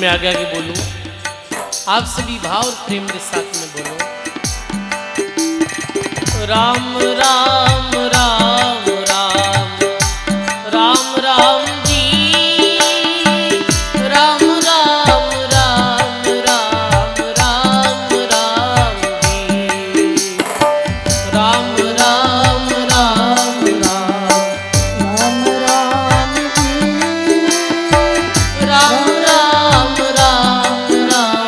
मैं आगे आगे बोलूं, आप सभी भाव और प्रेम के साथ में बोलो। राम राम राम राम राम राम जी, राम राम राम राम राम राम जी, राम राम राम राम राम राम जी, राम राम राम राम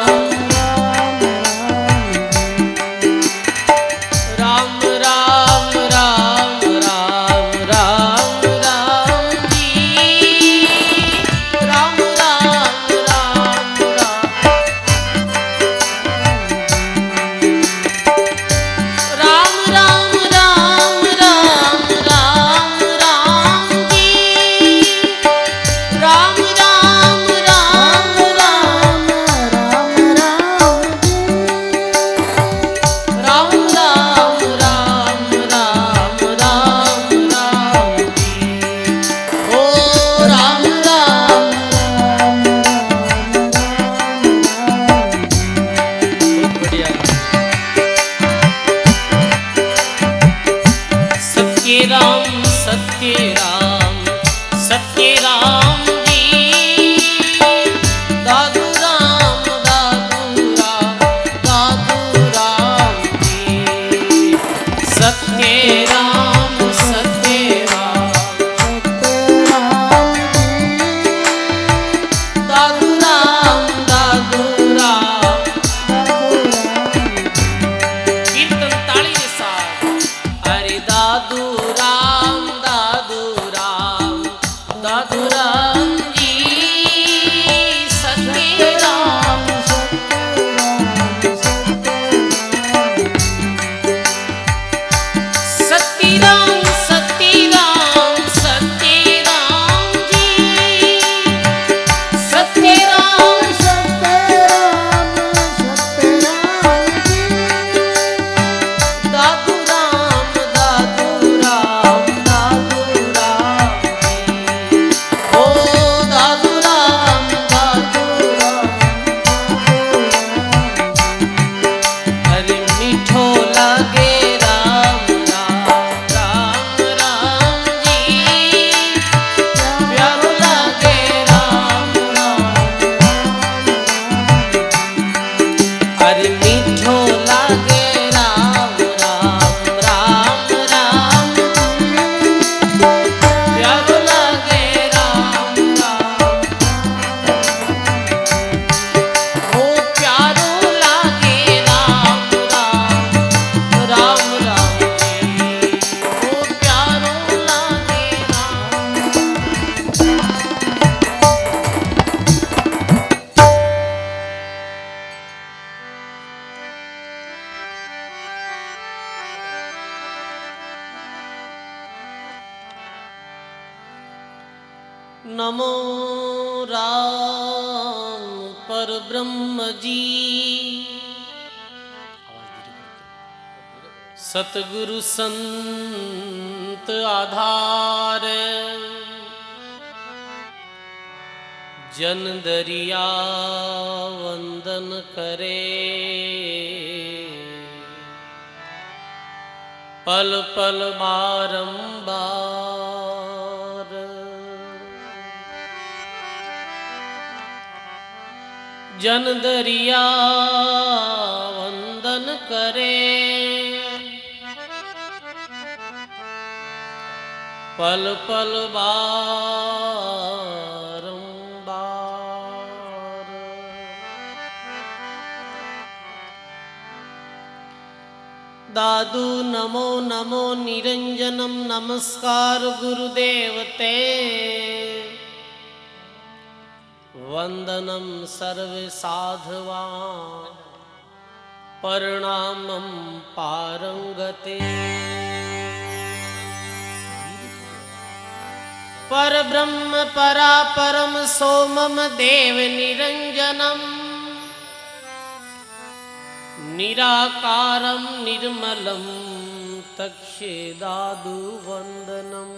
राम राम राम राम राम राम जी, राम राम राम राम राम राम राम राम राम राम जी, राम राम राम राम राम राम राम राम राम राम जी, ओ राम राम। बहुत बढ़िया। सत्य राम सत्य राम सत्य राम जी, दादू राम दादू राम दादू राम जी, सत्य राम सत्य राम दादू राम दादू राम। कीर्तन ताली के साथ, अरे दादू राम दादू राम दादू राम जी, सत्य राम सत्य राम सत्य राम सत्य राम जी, सत्य राम दादू राम दादू राम दादू राम जी, ओ दादू राम दादू राम। अरे मीठो लागे राम राम राम राम जी, प्यारो लागे राम राम। अरे मीठो लागे राम राम राम राम, प्यारो लागे राम राम। ओ प्यारो लागे राम राम राम राम जी, ओ प्यारो लागे राम। नमो राम पर ब्रह्म जी, सतगुरु संत आधार, जन दरिया वंदन करे, पल पल बारंबार। जन दरिया वंदन करे, पल पल बारंबार। दादू नमो नमो निरंजनम, नमस्कार गुरुदेवते, वंदनम सर्वे साधवान्, प्रणामं पारंगते। परब्रह्म परापरम सोमम देव निरंजनम, निराकारं निर्मलं तक्षे दादु वंदनम।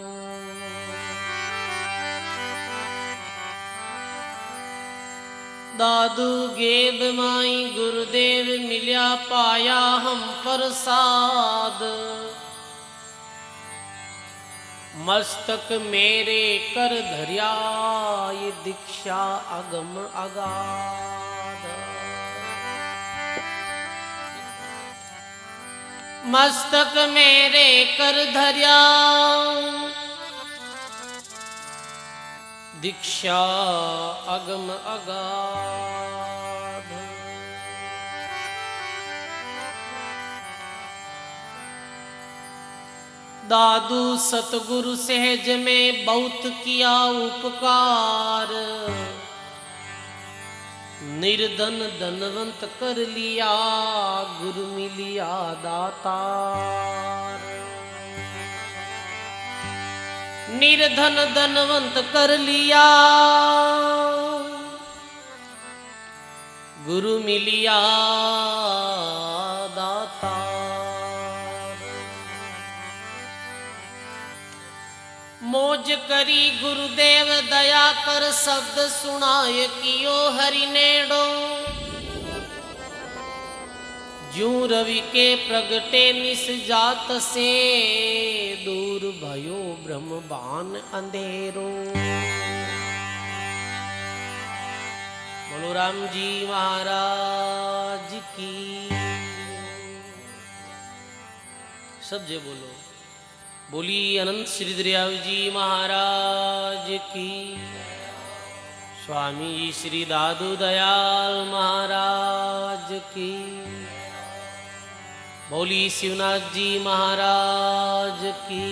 दादू गेब माई गुरुदेव मिल्या पाया हम प्रसाद। मस्तक मेरे कर धर्या ये दीक्षा अगम अगाध। मस्तक मेरे कर धर्या दीक्षा अगम अगाध। दादू सतगुरु सहज में बहुत किया उपकार। निर्धन धनवंत कर लिया गुरु मिलिया दातार। निर्धन धनवंत कर लिया गुरु मिलिया दातार। मौज करी गुरुदेव दया कर शब्द सुनाय कियो हरि नेड़ो। ज्यों रवि के प्रगटे निस जात से दूर भयो ब्रह्म बान अंधेरो। बोलो राम जी महाराज की। सब जे बोलो। बोली अनंत श्री दरियाव जी महाराज की। स्वामी श्री दादू दयाल महाराज की। बोली शिवनाथ जी महाराज की।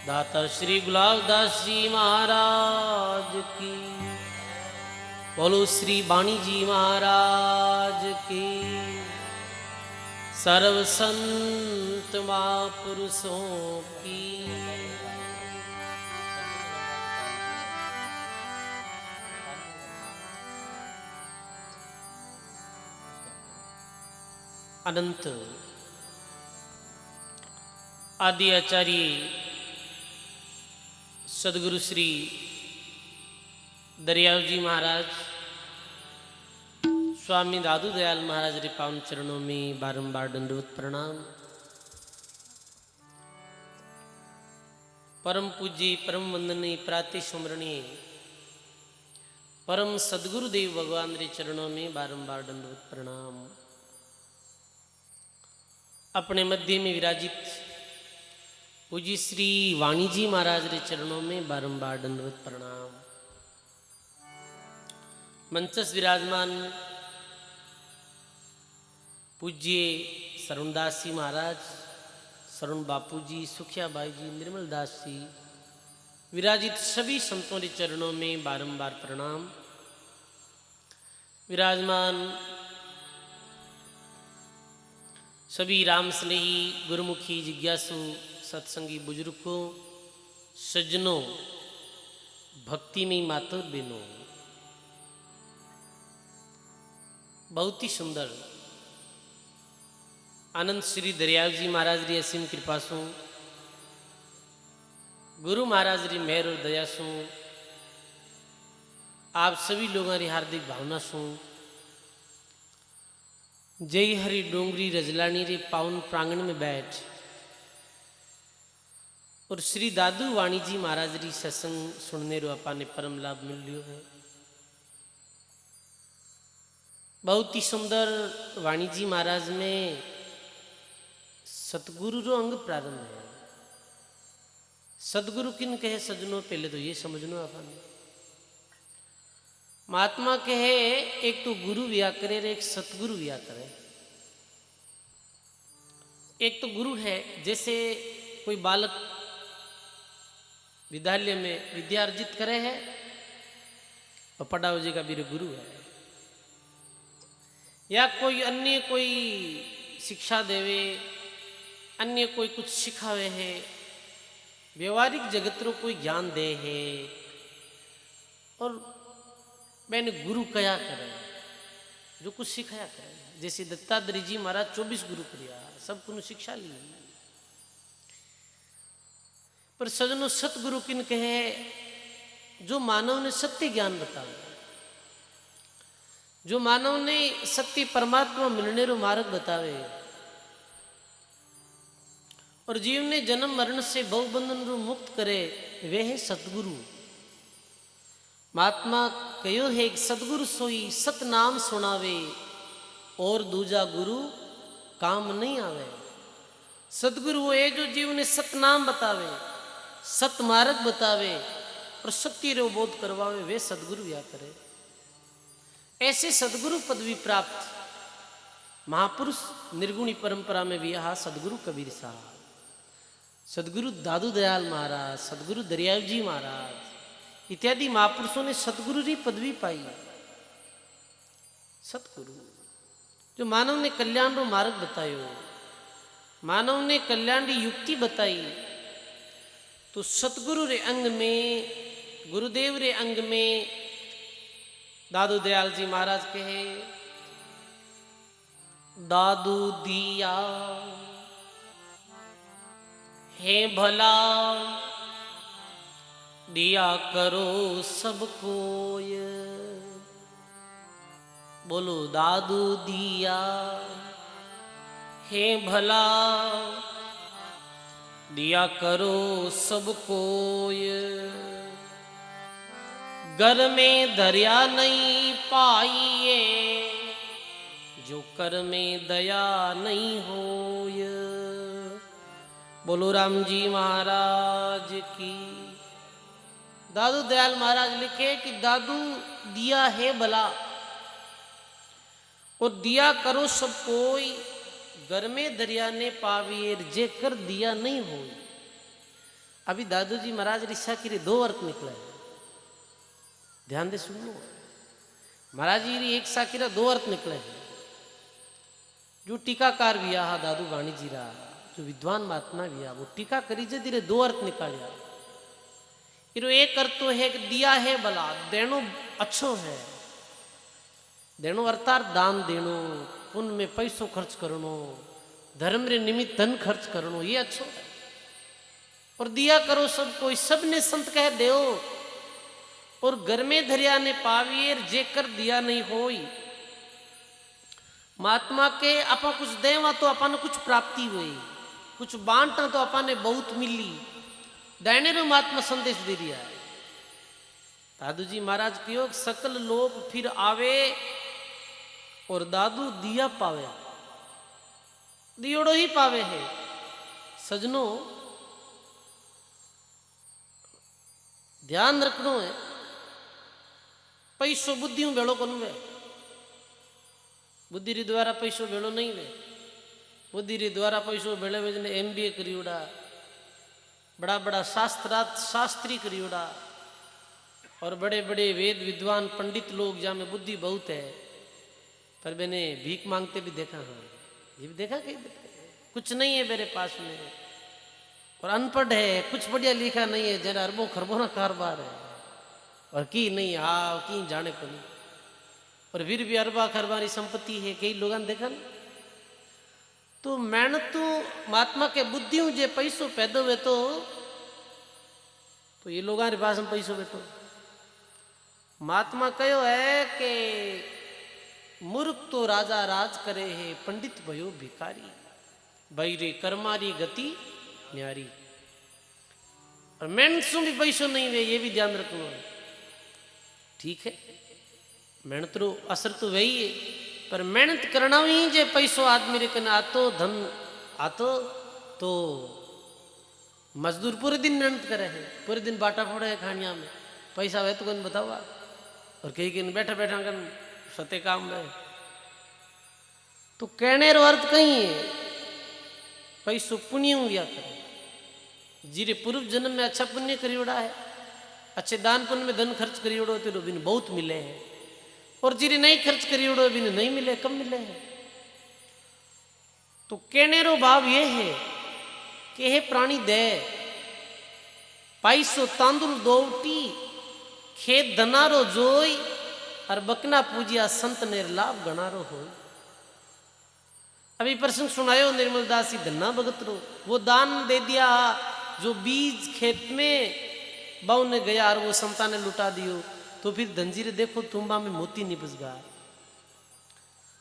दाता श्री गुलाबदास जी महाराज की। बोलो श्री वाणी जी महाराज की। सर्व संत महापुरुषों की। अनंत आदि आचार्य सदगुरु श्री दरियाव जी महाराज स्वामी दादू दयाल महाराज रे पावन चरणों में बारंबार दंडवत प्रणाम। परम पूज्य परम वंदनीय प्राति स्मरणीय परम सदगुरुदेव भगवान रे चरणों में बारंबार दंडवत प्रणाम। अपने मध्य में विराजित पूज्य श्री वाणी जी महाराज रे चरणों में बारंबार दंडवत प्रणाम। मंचस विराजमान पूज्य सरुणदास जी महाराज, सरुण बापू जी, सुखिया भाई जी, निर्मल दास जी, विराजित सभी संतों के चरणों में बारंबार प्रणाम। विराजमान सभी राम स्नेही गुरुमुखी जिज्ञासु सत्संगी बुजुर्गों, सज्जनों, भक्ति में माता बहनों, बहुत ही सुंदर आनंद श्री दरियाव जी महाराज री असीम कृपा सु, गुरु महाराज री मेहर और दया सु, आप सभी लोगों की हार्दिक भावना सु जय हरि डोंगरी रजलानी रे पावन प्रांगण में बैठ और श्री दादू वाणी जी महाराज री सत्संग सुनने रो अपाने परम लाभ मिल लियो है। बहुत ही सुंदर वाणी जी महाराज में सतगुरु रो अंग प्रारंभ है। सदगुरु किन कहे सजनों, पहले तो ये समझनो अपन। महात्मा कहे एक तो गुरु व्या करे रे एक सतगुरु व्या करे। एक तो गुरु है, जैसे कोई बालक विद्यालय में विद्या अर्जित करे है और पढ़ाओ जी का भी गुरु है, या कोई अन्य कोई शिक्षा देवे, अन्य कोई कुछ सिखावे है, व्यवहारिक जगत रो कोई ज्ञान दे है, और मैंने गुरु कया करे जो कुछ सिखाया करे। जैसे दत्तात्रेय जी महाराज 24 गुरु करिया, सब कुछ शिक्षा ली। पर सजनों सतगुरु किन कहे जो मानव ने सत्य ज्ञान बताओ, जो मानव ने सत्य परमात्मा मिलने रो मार्ग बतावे और जीव ने जन्म मरण से बहुबंधन रू मुक्त करे, वे है सतगुरु। महात्मा कहो है कि सतगुरु सोई सत नाम सुनावे और दूजा गुरु काम नहीं आवे। सतगुरु वो है जो जीव ने सत नाम बतावे, सत मार्ग बतावे और सत्य रो बोध करवावे, वे सदगुरु या करे। ऐसे सदगुरु पदवी प्राप्त महापुरुष निर्गुणी परंपरा में भी यहाँ सदगुरु कबीर साहब, सदगुरु दादू दयाल महाराज, सदगुरु दरियाव जी महाराज इत्यादि महापुरुषों ने सतगुरु की पदवी पाई। सतगुरु जो मानव ने कल्याण रो मार्ग बतायो, मानव ने कल्याण की युक्ति बताई, तो सतगुरु रे अंग में, गुरुदेव रे अंग में दादू दयाल जी महाराज कहे, दादू दिया है भला दिया करो सबको। बोलो दादू दिया है भला दिया करो सबको। घर में दरिया नहीं पाइए जो कर में दया नहीं होय। बोलो राम जी महाराज की। दादू दयाल महाराज लिखे कि दादू दिया है भला और दिया करो सब कोई, घर में दरिया ने पाविए जे कर दिया नहीं हो। अभी दादू जी महाराज ऋषा की दो अर्थ निकले, ध्यान दे सुनो। महाराज जी एक साकिरा दो अर्थ निकले हैं। जो टीकाकार भी आ दादू वाणी जी रहा, जो विद्वान महात्मा भी आ, वो टीका करी जे धीरे दो अर्थ निकालिया। इरो एक अर्थ तो है कि दिया है भला, देनो अच्छो है। देनो अर्थात दान देनो, पुण्य में पैसों खर्च करनो, धर्म रे निमित्त धन खर्च करनो, ये अच्छो है। और दिया करो सब कोई, सब ने संत कह देओ। और घर में धरिया ने पाविएर जे कर दिया नहीं होई। महात्मा के आपा कुछ देवा तो आपा ने कुछ प्राप्ति हुई, कुछ बांटा तो आपा ने बहुत मिली। दैने रो महात्मा संदेश दे दिया है। दादू जी महाराज कहो सकल लोग फिर आवे और दादू दिया पावे, दियोड़ो ही पावे है। सजनों ध्यान रखनो है, पैसो बुद्धियों भेड़ो कौन वे, बुद्धि री द्वारा पैसो भेड़ो नहीं वे। बुद्धि री द्वारा पैसो भेड़े वे जने MBA करियोड़ा, बड़ा बड़ा शास्त्री करियोड़ा, और बड़े बड़े वेद विद्वान पंडित लोग जहाँ में बुद्धि बहुत है, पर मैंने भीख मांगते भी देखा। हाँ ये भी देखा कहीं, कुछ नहीं है मेरे पास में, और अनपढ़ है, कुछ बढ़िया लिखा नहीं है, जरा अरबों खरबों ना कारोबार है, और की नहीं हाँ की जाने को नहीं, और फिर भी अरबा खरबारी संपत्ति है। कई लोगों ने देखा ना। तो मेहनत तो महात्मा के बुद्धियों जे पैसों पैदा हुए तो ये लोगों के पास में पैसों में तो महात्मा कहो है कि मूर्ख तो राजा राज करे है, पंडित भयो भिखारी, बैरे कर्मारी गति न्यारी। और मेहनत से भी पैसों नहीं वे, ये भी ध्यान रखना है। ठीक है, मेहनत रो असर तो वही है, पर मेहनत करना ही जे पैसों आदमी रे कन आतो, धन आतो, तो मजदूर पूरे दिन मेहनत करे है, पूरे दिन बाटा फोड़े है खानिया में, पैसा वे तो कन बतावा। और कहीं कहीं बैठा बैठा कन सते काम में, तो कहने रो अर्थ कहीं है पैसों पुण्य हुआ करे। जीरे पूर्व जन्म में अच्छा पुण्य करियोड़ा है, अच्छे दान पुण्य में धन खर्च करियोड़ो तो बिन बहुत मिले हैं, और जीरे नहीं खर्च करियोड़ो बिन नहीं मिले, कम मिले हैं। तो कहने रो भाव ये है कि हे प्राणी दे पैसो तांदुल दोवटी, खेत धनारो जोई, और बकना पूजिया संत ने लाभ गणारो हो। अभी प्रसंग सुनायो निर्मल दास जी धन्ना भगत रो, वो दान दे दिया जो बीज खेत में बाउने गया और वो संता ने लुटा दियो। तो फिर धनजीरे देखो तुम्बा में मोती निपस गया,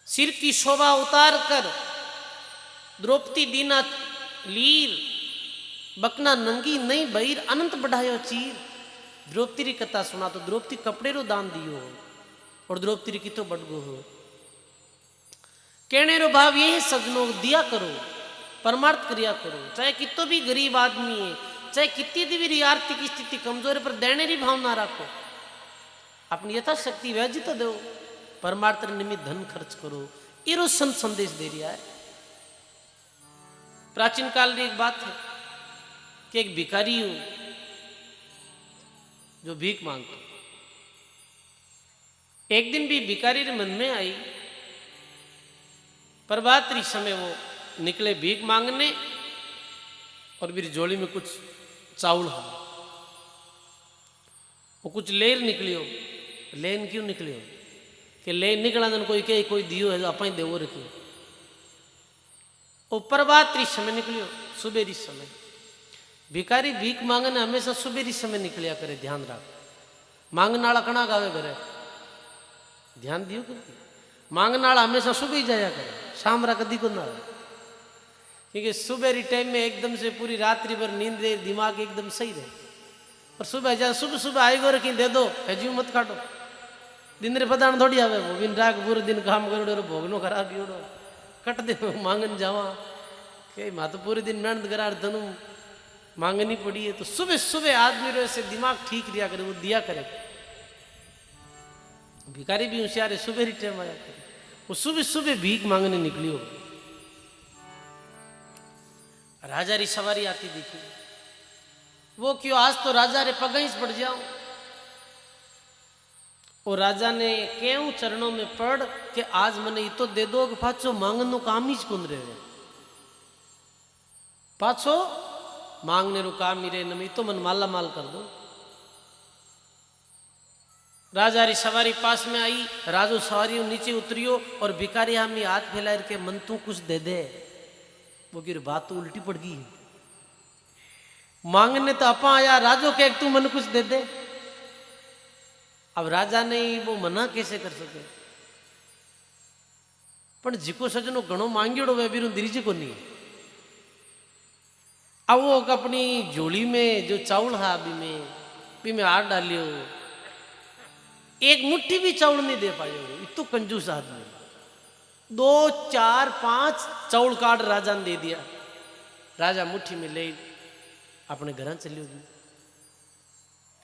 सिर की शोभा उतार कर द्रौपदी दीना लीर बकना नंगी नहीं बहिर अनंत बढ़ायो चीर। द्रौपदी री कथा सुना तो द्रौपदी कपड़े रो दान दियो हो और द्रौपदी री कितो बड़गो हो। कहने रो भाव ये है सजनों, दिया करो, परमार्थ क्रिया करो, चाहे कितो भी गरीब आदमी है, चाहे कितनी भी आर्थिक स्थिति कमजोर है, पर देने री भावना रखो, अपनी यथाशक्ति व्याजी तो दो, परमार्थ निमित्त धन खर्च करो। ये रो संत संदेश दे रहा है। प्राचीन काल में एक बात है कि एक भिखारी हो जो भीख मांगता, एक दिन भी भिखारी रे मन में आई, प्रभातरी समय वो निकले भीख मांगने और मेरी झोली में कुछ चावल है, वो कुछ लेर निकलियो। लेन क्यों निकलियो कि लेन निकला दिन कोई कहे कोई दियो है अपन देवो रखियो। वो प्रभातरी समय निकलियो, सुबेरी समय। भिखारी भीख मांगने हमेशा सुबेरी समय निकलिया करे, ध्यान रख। मांगने वाला कणा गावे करे, ध्यान दियो कर। मांगने वाला हमेशा सुबह ही जाया करे, शाम रा कदी को ना आवे, क्योंकि सुबह टाइम में एकदम से पूरी रात्रि भर नींद रहे, दिमाग एकदम सही रहे। और सुबह जा सुबह सुबह आएगो रखी दे दो, हजी मत काटो। दिन रे पदान थोड़ी आवे, वो बिन राग पूरे दिन काम करो, भोगनो खराब योड़ो कट दे मांगन जावा के माँ तो पूरे दिन मेहनत करा धनु मांगनी पड़ी है। तो सुबह सुबह आदमी रो से दिमाग ठीक रिया करे, वो दिया करे। भिखारी भी होशियार है, सुबह ही टाइम आया करे, वो सुबह सुबह भीख मांगने निकली हो। राजा री सवारी आती देखी, वो क्यों आज तो राजा रे पगईस पड़ जाओ। और राजा ने क्यों चरणों में पड़ कि आज मने इतो दे दो कि पाछो मांगनो काम ही कुंद रहे, पाछो मांगने रो काम ही रहे, नमी तो मन माला माल कर दो। राजा री सवारी पास में आई, राजो सवारी नीचे उतरियो और भिखारी हम हाथ फैला के मन तू कुछ दे दे। वो की बात तो उल्टी पड़ गई, मांगने तो अपा आया, राजो के तू मन कुछ दे दे। अब राजा ने वो मना कैसे कर सके, पर जिको सजनो घणो मांगियोड़ो वे बीरू दिरीजे को नहीं। अब वो अपनी झोली में जो चावल है अभी में हाथ डालियो, एक मुट्ठी भी चावल नहीं दे पायो, इतो कंजूस आदमी। 2 4 5 चावल काट राजा ने दे दिया। राजा मुट्ठी में ले अपने घर चलियो।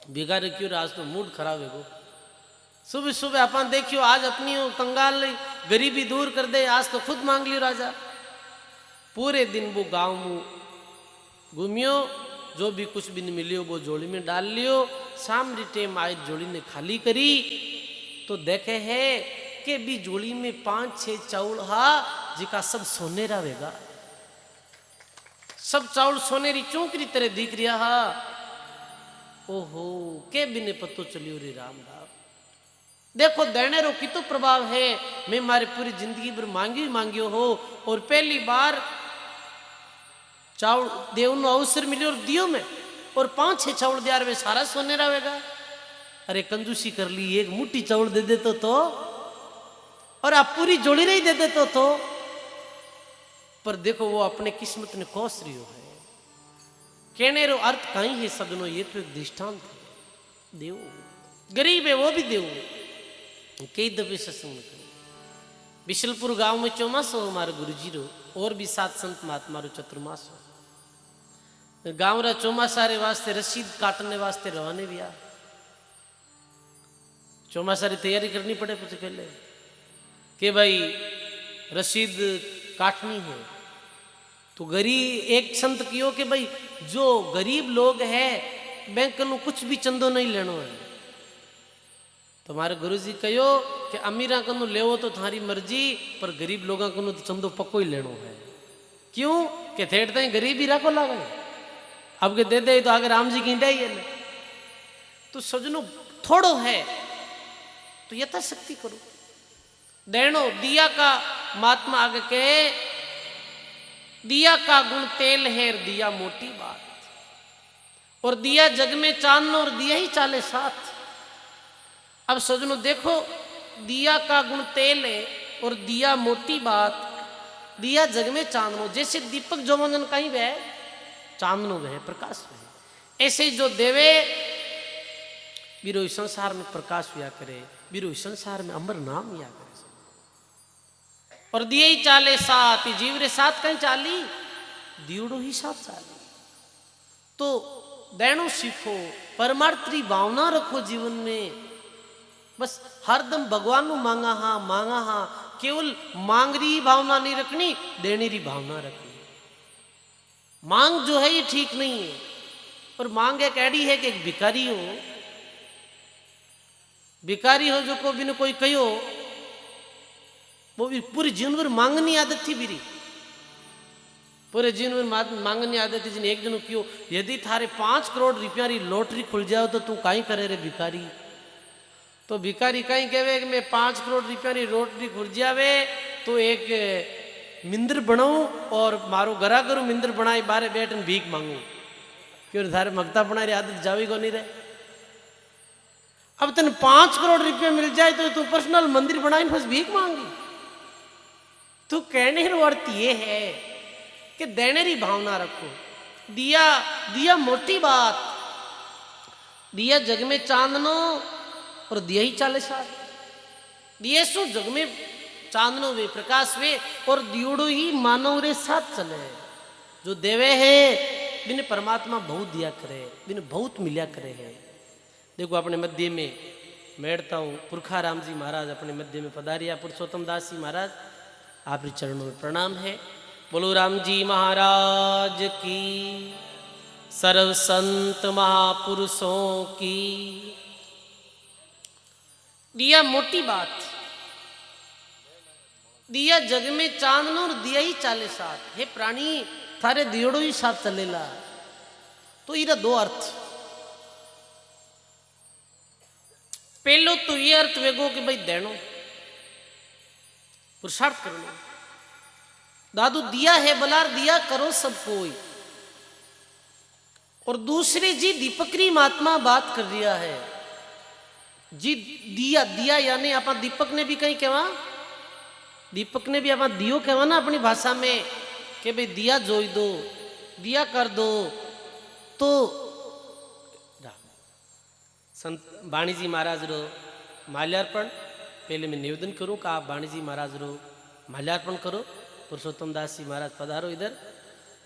बिगाड़ क्यों, आज तो मूड खराब है गो। सुबह सुबह अपन देखियो, आज अपनी कंगाल गरीबी दूर कर दे, आज तो खुद मांग लियो राजा। पूरे दिन वो गांव में घूमियो, जो भी कुछ भी नहीं मिलियो वो झोली में डाल लियो। शाम री टेम आई, झोली ने खाली करी तो देखे है कि भी झोली में 5-6 चावल हा, जिका सब सोने रहेगा। सब चावल सोने री चौंकरी तरह दिख रिया हा। ओहो, के बिने पतो चलियो रे राम राम। देखो देने रो कितो प्रभाव है। मैं मारे पूरी जिंदगी भर मांगियो हो, और पहली बार चावल देव नो अवसर मिले और दियो में, और 5-6 चावल दिया वे सारा सोने रहेगा। अरे कंजूसी कर ली, एक मुट्ठी चावल दे देते तो, और आप पूरी जोड़ी रही दे देते तो। पर देखो वो अपने किस्मत ने कोस रियो है। कहने रो अर्थ कहीं है सगनो, ये तो एक दृष्टांत है। देव गरीब है वो भी देव। कई दफे सत्संग में बिशलपुर गांव में चौमासो हमारे गुरुजी रो, और भी 7 संत महात्मा रो चतुर्मास हो। गांव रा चौमासा रे वास्ते रसीद काटने वास्ते रवाने भी आ। चौमासा री तैयारी करनी पड़े कुछ पहले कि भाई रसीद काटनी है। तो गरीब एक संत कियो कि भाई जो गरीब लोग है बैंक को कुछ भी चंदो नहीं लेनो है। तुम्हारे गुरुजी कहो कि अमीरा कनु लेवो तो थारी मर्जी, पर गरीब लोगों को तो चंदो पक्को ही लेनो है। क्यों कि थेट तई गरीब ही राखो लागे, अब के दे दे तो आगे राम जी की दे ही है। तो सजनो थोड़ो है तो यथाशक्ति करो, देनो। दिया का महात्मा आगे कहे, दिया का गुण तेल है, दिया मोटी बात, और दिया जग में चांदनो, और दिया ही चाले साथ। अब सजनो देखो, दिया का गुण तेल है और दिया मोटी बात, दिया जग में चांदनो। जैसे दीपक जो मनन कहीं वह चांदनो वह प्रकाश वह, ऐसे जो देवे बिरो इस संसार में प्रकाश हुआ करे, बिरो इस संसार में अमर नाम हुआ करे। और दिए ही चाले साथ, जीव रे साथ कहीं चाली, दियोड़ो ही साथ चाली। तो दैनो सीखो, परमार्थी भावना रखो जीवन में। बस हरदम भगवान को मांगा हाँ, केवल मांग रही भावना नहीं रखनी, देने री भावना रखनी। मांग जो है ये ठीक नहीं है। और मांग एक ऐडी है कि एक भिखारी हो जो को बिन कोई कहो, वो भी पूरी जीवन भर मांगनी आदत थी बिरी, पूरे जीवन भर मांगनी आदत थी। जिन एक जन क्यों, यदि थारे 5 करोड़ रुपया री लॉटरी खुल जाओ तो तू काई करे रे भिखारी। तो भिखारी कहीं कहे कि मैं 5 करोड़ रुपया री लॉटरी खुल जावे तो एक मिंदर बनाऊं और मारो घरा करूं, मिंदर बनाई बारे बैठन भीख मांगू, क्यों थारे मगता बना री आदत जावी को नहीं रहे। अब तेन 5 करोड़ रुपया मिल जाए तो तू पर्सनल मंदिर बनाई बस भीख मांगी। तो कहने का अर्थ ये है कि देने री भावना रखो। दिया मोटी बात, दिया जग में चांदनो और दिया ही चाले साथ। दिए सो जग में चांदनो वे प्रकाश वे, और दियोड़ो ही मानव रे साथ चले। जो देवे है बिन परमात्मा बहुत दिया करे, बिन बहुत मिलिया करे है। देखो अपने मध्य में बैठता हूँ, पुरखा राम जी महाराज अपने मध्य में पधारिया, पुरुषोत्तम दास जी महाराज, आपके चरणों में प्रणाम है। बोलो राम जी महाराज की, सर्व संत महापुरुषों की। दिया मोटी बात, दिया जग में चांदनो और दिया ही चाले साथ। हे प्राणी, थारे दियोड़ो ही साथ चलेला। तो इरा 2 अर्थ। पहलो तो ये अर्थ वेगो कि भाई देनो, पुरुषार्थ करना। दादू दिया है बलार, दिया करो सब कोई। और दूसरे जी दीपकरी महात्मा बात कर दिया है जी। दिया यानी आप दीपक ने भी कहीं कहवा, दीपक ने भी आप दियो कहवा ना अपनी भाषा में, कि भाई दिया जोई दो, दिया कर दो। तो संत वाणी जी महाराज रो माल्यार्पण पहले मैं निवेदन करूं कि आप वाणी जी महाराज रो माल्यार्पण करो। पुरुषोत्तम दास जी महाराज पधारो इधर।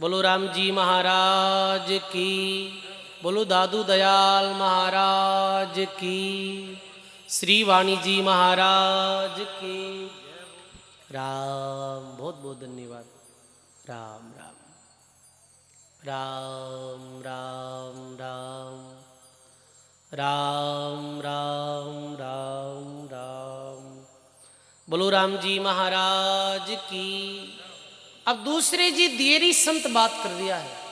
बोलो राम जी महाराज की, बोलो दादू दयाल महाराज की, श्री वाणी जी महाराज की। राम बहुत बहुत धन्यवाद। राम राम राम राम राम राम राम राम राम। बोलो राम जी महाराज की। अब दूसरे जी दियरी संत बात कर दिया है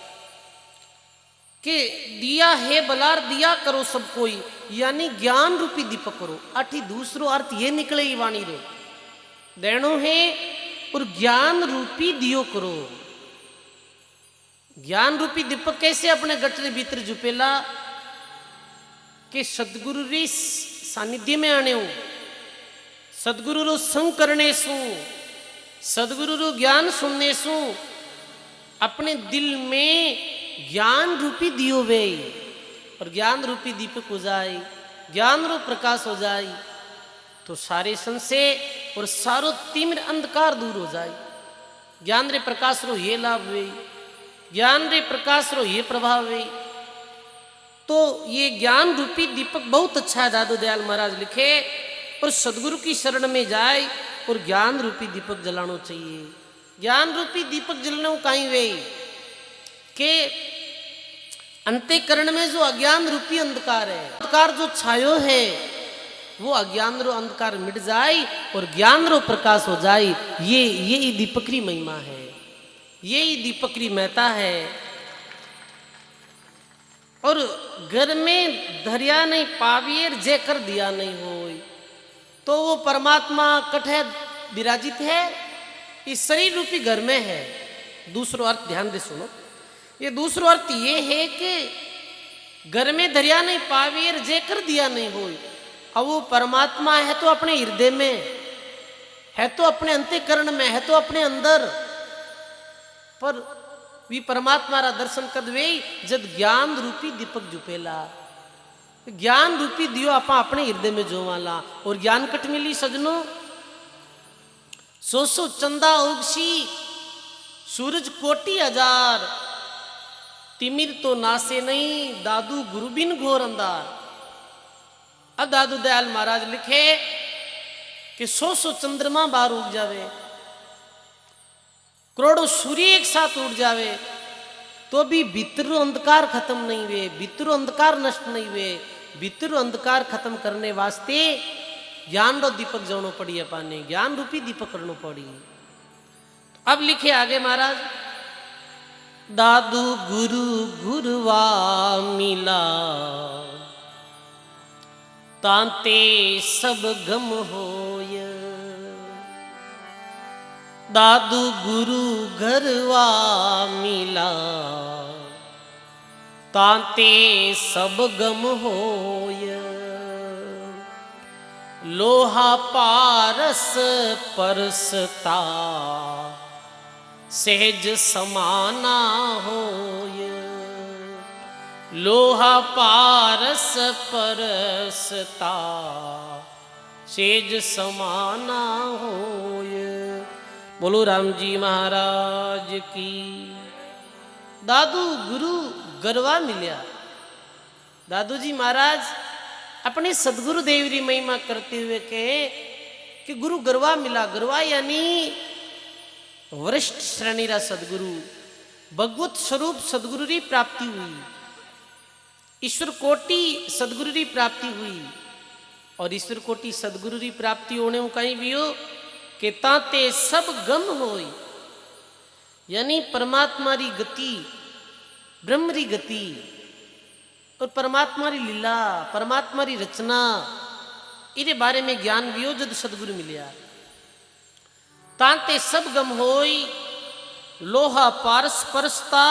कि दिया है बलार, दिया करो सब कोई, यानी ज्ञान रूपी दीपक करो। अठी दूसरो अर्थ ये निकले ही वाणी रो, देनो है और ज्ञान रूपी दियो करो। ज्ञान रूपी दीपक कैसे अपने गटरे भीतर जुपेला कि सदगुरु री सानिध्य में आने हूं, सदगुरु रो संग करने सु, सदगुरु रो ज्ञान सुनने सु अपने दिल में ज्ञान रूपी दियो वे, और ज्ञान रूपी दीपक हो जाए, ज्ञान रो प्रकाश हो जाए, तो सारे संशय और सारो तिमिर अंधकार दूर हो जाए। ज्ञान रे प्रकाश रो ये लाभ वे, ज्ञान रे प्रकाश रो ये प्रभाव वे। तो ये ज्ञान रूपी दीपक बहुत अच्छा है, दादू दयाल महाराज लिखे। और सदगुरु की शरण में जाए और ज्ञान रूपी दीपक जलाना चाहिए। ज्ञान रूपी दीपक जलने कहीं वे के अंतःकरण में जो अज्ञान रूपी अंधकार है, अंधकार जो छायो है, वो अज्ञान रो अंधकार मिट जाए और ज्ञान रो प्रकाश हो जाए। ये दीपकरी महिमा है, ये दीपकरी महता है। और घर में धरिया नहीं पावियर जे कर दिया नहीं हो, तो वो परमात्मा कठे विराजित है, इस शरीर रूपी घर में है। दूसरो अर्थ ध्यान दे सुनो, ये दूसरो अर्थ ये है कि घर में धरिया नहीं पावियर जे कर दिया नहीं हो। अब वो परमात्मा है तो अपने हृदय में, है तो अपने अंतःकरण में, है तो अपने अंदर, पर वी परमात्मा रा दर्शन कर वे जद ज्ञान रूपी दीपक जुपेला। ज्ञान रूपी दियो आपा अपने हृदय में जोवाला। और ज्ञान कट मिली सजनो, सो चंदा उगसी सूरज कोटि हजार, तिमिर तो नासे नहीं दादू गुरु बिन घोर अंधार। अब दादू दयाल महाराज लिखे कि सौ चंद्रमा बाहर उग जावे, करोड़ों सूर्य एक साथ उड़ जावे, तो भी भीतर अंधकार खत्म नहीं हुए, भीतर अंधकार नष्ट नहीं हुए। भीतर अंधकार खत्म करने वास्ते ज्ञान रो दीपक जलनो पड़ी, अपाने ज्ञान रूपी दीपक करनो पड़ी। अब लिखे आगे महाराज, दादू गुरु गुरुवा मिला, तांते सब गम होय। दादू गुरु घरवा मिला, तांते सब गम होय। लोहा पारस परसता, सहज समाना होय। लोहा पारस परसता, सहज समाना होय। बोलो राम जी महाराज की। दादू गुरु गरवा मिल्या। दादू जी महाराज अपने सदगुरु देव री महिमा करते हुए कहे कि गुरु गरवा मिला। गरवा यानी वरिष्ठ श्रेणी रा सदगुरु, भगवत स्वरूप सदगुरु री प्राप्ति हुई, ईश्वर कोटि सदगुरु री प्राप्ति हुई। और ईश्वर कोटि सदगुरु री प्राप्ति होने को कहीं भी हो कि ताते सब गम होई, यानी परमात्मा री गति, ब्रह्म री गति और परमात्मा री लीला, परमात्मा री रचना, इरे बारे में ज्ञान भी हो जद सदगुरु मिलिया। तांते सब गम होई, लोहा पारस परसता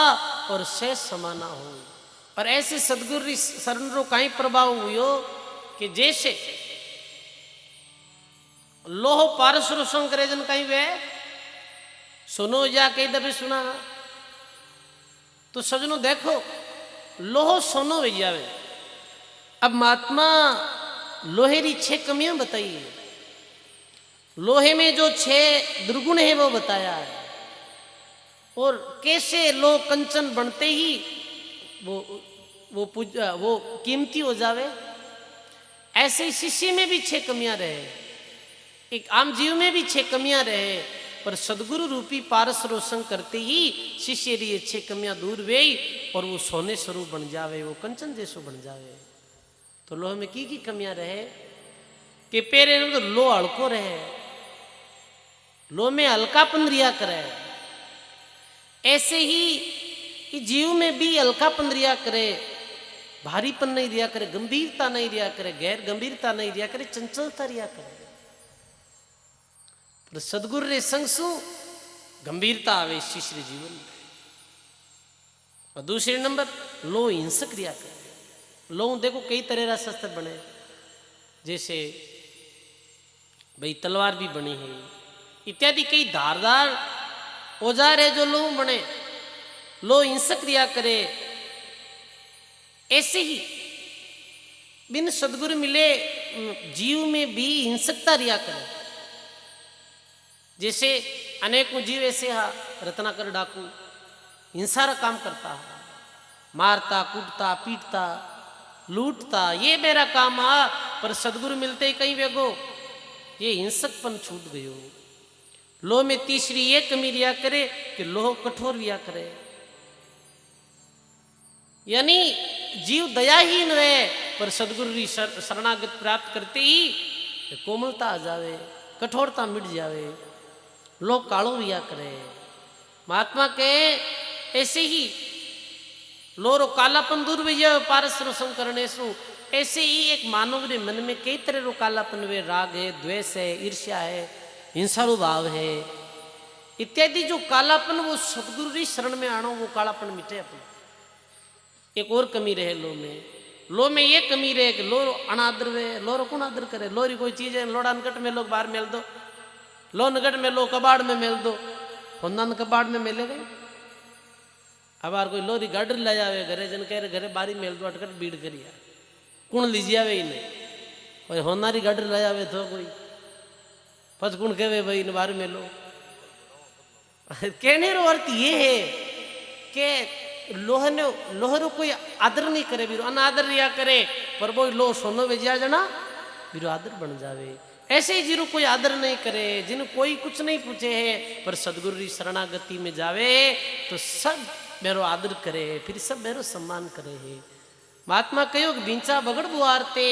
और से समाना हो। और ऐसे सदगुरु री शरण रो काई प्रभाव हुयो कि जैसे लोहो पारस रो संग करे जन कहीं वे सुनो या कई दफे सुना तो सजनो देखो लोहो सोनो हो जावे। अब महात्मा लोहे री 6 कमियां बताई है, लोहे में जो 6 दुर्गुण है वो बताया है, और कैसे लोह कंचन बनते ही वो कीमती हो जावे। ऐसे ही शिष्य में भी 6 कमियां रहे, एक आम जीव में भी 6 कमियां रहे, पर सदगुरु रूपी पारस रोशन करते ही शिष्य री 6 कमियां दूर वे और वो सोने स्वरूप बन जावे, वो कंचन जैसो बन जावे। तो लोह में की कमियां रहे कि पेरे तो लोह हल्को रहे, लोह में हल्कापन रिया करे। ऐसे ही जीव में भी हल्कापन रिया करे, भारीपन नहीं रिया करे, गंभीरता नहीं रिया करे, गैर गंभीरता नहीं रिया करे, चंचलता रिया करे। पर सदगुरु रे संग सु गंभीरता आवे शिष्य रे जीवन में। और दूसरे नंबर लो हिंसक रिया करे। लो देखो कई तरह का शस्त्र बने, जैसे भाई तलवार भी बनी है, इत्यादि कई धारदार औजार है जो लो बने। लो हिंसक रिया करे। ऐसे ही बिन सदगुरु मिले जीव में भी हिंसकता रिया करे। जैसे अनेकों जीव ऐसे हा रत्नाकर डाकू हिंसा का काम करता है, मारता कूटता पीटता लूटता, ये मेरा काम आ। पर सदगुरु मिलते ही कहीं वेगो ये हिंसकपन छूट गयो। लोह में तीसरी ये कमी रिया करे कि लोह कठोर रिया करे, यानी जीव दयाहीन है, पर सदगुरु की शरणागत प्राप्त करते ही कोमलता आ जावे, कठोरता मिट जावे, लोग कालो रिया करे। महात्मा के ऐसे ही लोरो कालापन दूर भी जाए पारस रोशन करने सु। ऐसे ही एक मानव के मन में कई तरह रो कालापन वे, राग है, द्वेष है, ईर्ष्या है, हिंसारू भाव है, इत्यादि जो कालापन वो सदगुरु की शरण में आनो वो कालापन मिटे अपने। एक और कमी रहे लो में, लो में ये कमी रहे कि लो अनादर वे, लो रो कौन आदर करे, लो री कोई चीज है लोड़ा निकट में लोग बाहर मेल दो, लो नगट में लो कबाड़ में मेल दो, होना न कबाड़ में मेले गए। अब यार कोई लोरी गाडर ले जावे घरे, जन कह रहे घरे बारी मेल दो अटकर बीड़ करिया कुण लीजिए आवे इन्हें, और होनारी गाडर ले जावे तो कोई पच कुण कहे भाई इन बारी मेलो। कहने रो अर्थ ये है कि लोहरो कोई आदर नहीं करे, बीरो अनादर रिया करे, पर वो लो सोनो बेजिया जना बीरो आदर बन जावे। ऐसे ही जिरो कोई आदर नहीं करे, जिन कोई कुछ नहीं पूछे है, पर सदगुरु री शरणागति में जावे तो सब मेरो आदर करे, फिर सब मेरो सम्मान करे है। महात्मा कहो कि बिंचा बगड़ बुआरते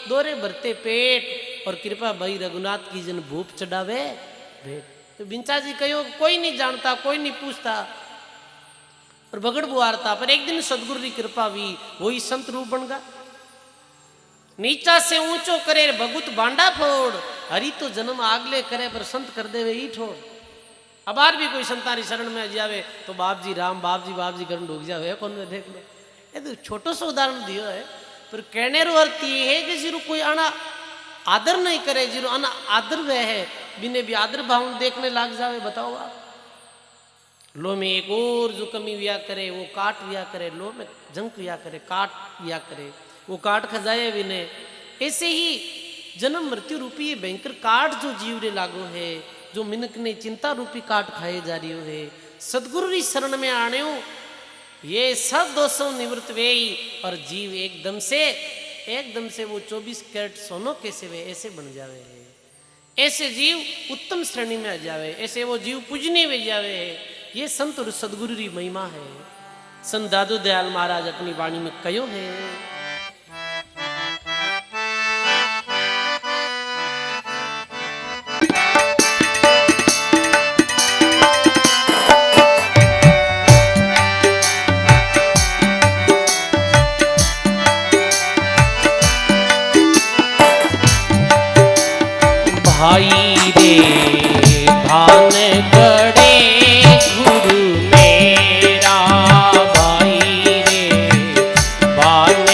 दोरे भरते पेट, और कृपा भाई रघुनाथ की जन भूप चढ़ावे भेंट। तो बिंचा जी कहो कोई नहीं जानता, कोई नहीं पूछता, और बगड़ बुआरता, पर एक दिन सदगुरु की कृपा हुई, वही संत रूप बन गया। नीचा से ऊंचो करे भगुत बांडा फोड़, हरि तो जन्म आगले करे पर संत कर देवे ही ठोड़। अब आर भी कोई संतारी शरण में जावे तो बाप जी राम बाप जी कर डूब जावे कौन में देख लो। ये तो छोटो सा उदाहरण दियो है, पर कहने रो अर्थ ये है कि जिरो कोई आना आदर नहीं करे, जिरो आना आदर वह है, बिने भी आदर भाव देखने लग जावे। बताओ आप, लो में एक और जो कमी विया करे वो काट विया करे, लो में जंक विया करे काट विया करे, वो काट खजाए भी ने। ऐसे ही जन्म मृत्यु रूपी ये भयंकर काट जो जीव रे लागो है, जो मिनक ने चिंता रूपी काट खाए जा रही है, सदगुरु री शरण में आने हो ये सब दोषों निवृत्त वे, और जीव एकदम से वो 24 कैरेट सोनो कैसे वे ऐसे बन जावे है। ऐसे जीव उत्तम श्रेणी में आ जावे, ऐसे वो जीव पूजनीय वे जावे है। ये संत और सदगुरु री महिमा है। संत दादू दयाल महाराज अपनी वाणी में कयो है, भाई रे भान गड़े गुरु मेरा, भाई रे भान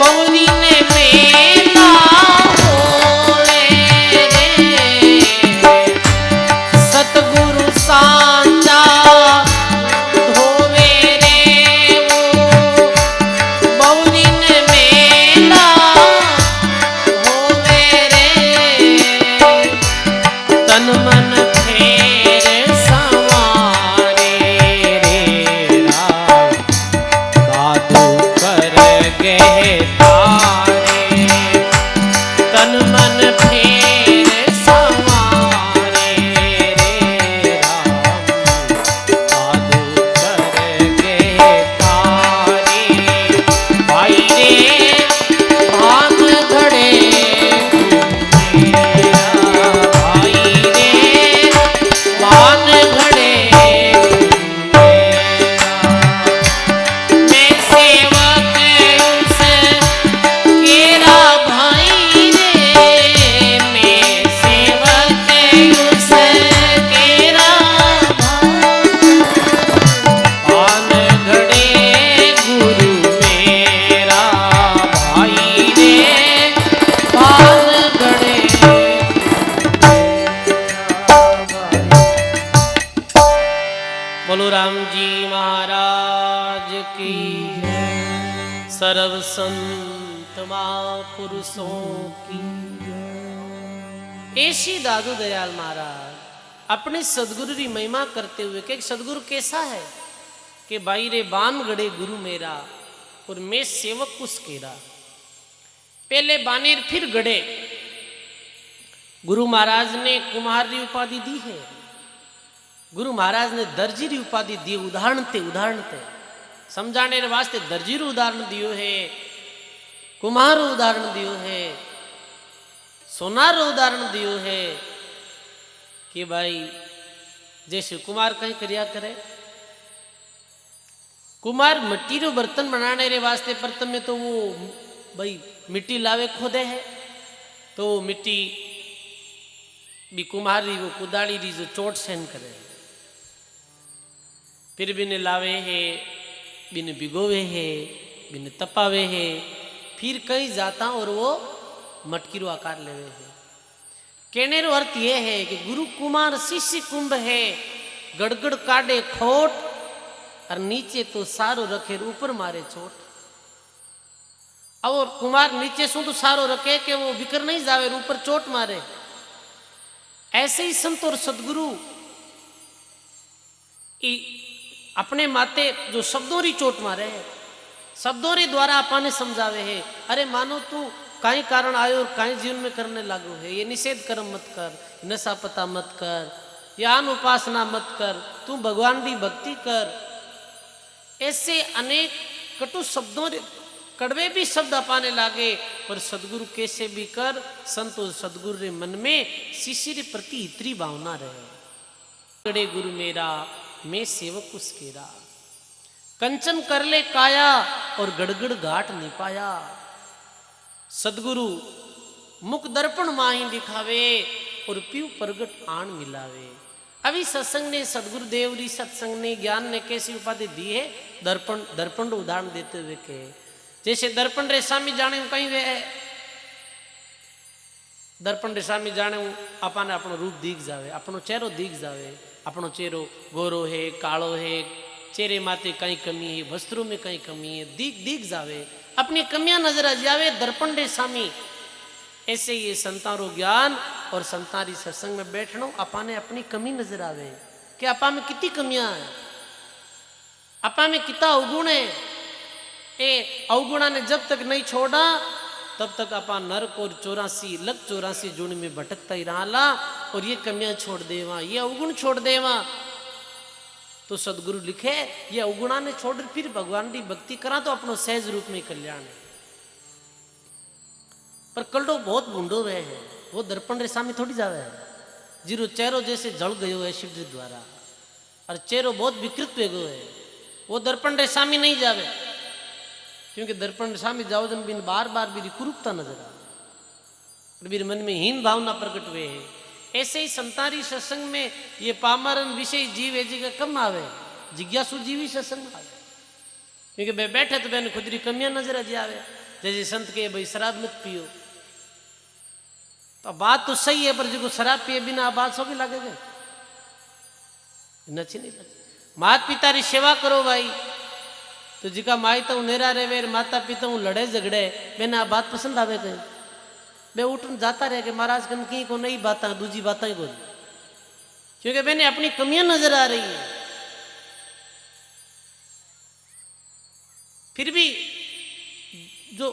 बवरी ने मेला होवे रे सतगुरु सांचा धोवे रे वो बवरी ने मेला होवे रे तन मन फेर संवारे रे राम दादू कर गए तारे तन मन फेर संवारे रे राम दादू कर गए तारे भाई रे भाग घड़े मेरा भाई रे भाग घड़े मैं सेवक उस केरा भाई रे मैं सेवक उस केरा भान घड़े गुरु मेरा भाई रे भान घड़े बोलो राम जी महाराज की सर्व संत महापुरुषों की ऐसी दादू दयाल महाराज अपने सदगुरु की महिमा करते हुए कि सदगुरु कैसा है कि भाई रे बान गड़े गुरु मेरा और मैं सेवक कुछ केरा पहले बानेर फिर गड़े गुरु महाराज ने कुम्हार की उपाधि दी है गुरु महाराज ने दर्जी री उपाधि दी उदाहरण ते समझाने रे वास्ते दर्जी रू उदाहरण दियो है कुम्हार रू उदाहरण दियो है सोनार रू उदाहरण दियो है कि भाई जैसे कुम्हार कहीं करिया करे कुम्हार मिट्टी रो बर्तन बनाने रे वास्ते प्रथम में तो वो भाई मिट्टी लावे खोदे है तो मिट्टी भी कुम्हार री वो कुदाड़ी री जो चोट सहन करे फिर बिने लावे है बिने भिगोवे है बिने तपावे है फिर कहीं जाता और वो मटकी रो आकार लेवे है कहने रो अर्थ ये है कि गुरु कुमार शिष्य कुंभ है गड़गड़ काटे खोट और नीचे तो सारो रखे ऊपर मारे चोट और कुमार नीचे सु तो सारो रखे कि वो बिकर नहीं जावे ऊपर चोट मारे ऐसे ही संत और सदगुरु अपने माते जो शब्दों री चोट मारे है शब्दों री द्वारा अपने समझावे है अरे मानो तू काई कारण आयो और काई जीवन में करने लागो है ये निषेध कर्म मत कर नशा पता मत कर यान उपासना मत कर तू भगवान की भक्ति कर ऐसे अनेक कटु शब्दों रे कड़वे भी शब्द अपाने लागे पर सदगुरु कैसे भी कर संत और सदगुरु रे मन में शिष्य रे प्रति इतनी भावना रहे गड़े गुरु मेरा मैं सेवक उसकेरा कंचन कर ले काया और गड़गड़ घाट नहीं पाया सदगुरु मुख दर्पण माही दिखावे और पीव प्रगट आन मिलावे अभी सत्संग ने सदगुरु देव री सत्संग ने ज्ञान ने कैसी उपाधि दी है दर्पण दर्पण उदाहरण देते हुए के जैसे दर्पण रे सामी जाने कहीं वे है दर्पण रे सामी जाने अपने अपनो रूप दिख जावे अपनो चेहरो दिख जावे अपनो चेहरो गोरो है कालो है चेहरे माते कहीं कमी है वस्त्रों में कहीं कमी है दिख जावे अपनी कमियां नजर आ जावे दर्पण रे सामी ऐसे ये संतारो ज्ञान और संतारी सत्संग में बैठनो अपने अपनी कमी नजर आवे कि आपा में कितनी कमियां है आपा में कितना अवगुण है ए अवगुणा ने जब तक नहीं छोड़ा तब तक अपा नरक और 84 जून में भटकता ही रहा और ये कमियां छोड़ देवा ये अवगुण छोड़ देवा तो सदगुरु लिखे ये अवगुणा ने छोड़ फिर भगवान की भक्ति करा तो अपनो सहज रूप में कल्याण है पर कलडो बहुत भूडो रहे है वो दर्पण रे सामने थोड़ी जावे है जीरो चेहरो जैसे जल गयो है शिव जी द्वारा और चेहरो बहुत विकृत हो गयो है वो दर्पण रे सामने नहीं जावे क्योंकि दर्पण रे सामने जाओ जन बिन बार बार मेरी कुरूपता नजर आ मेरे मन में हीन भावना प्रकट हुए है ऐसे ही संतारी सत्संग में ये पामरन विषय जीव है जी का कम आवे जिज्ञासु जीवी सत्संग आवे क्योंकि मैं बैठे तो मैंने खुद की कमियां नजर आ जावे जैसे संत के भाई शराब मत पियो, तो बात तो सही है, पर जो शराब पिए बिना बात सो भी लगेगा नची नहीं लगे। माता पिता री सेवा करो भाई, तो जिका माई तो नेरा रहे माता पिता लड़े झगड़े मैंने आ बात पसंद आवे कहीं मैं उठन जाता रहे कि महाराज कन की को नई बात दूजी बात ही को, क्योंकि मैंने अपनी कमियां नजर आ रही है। फिर भी जो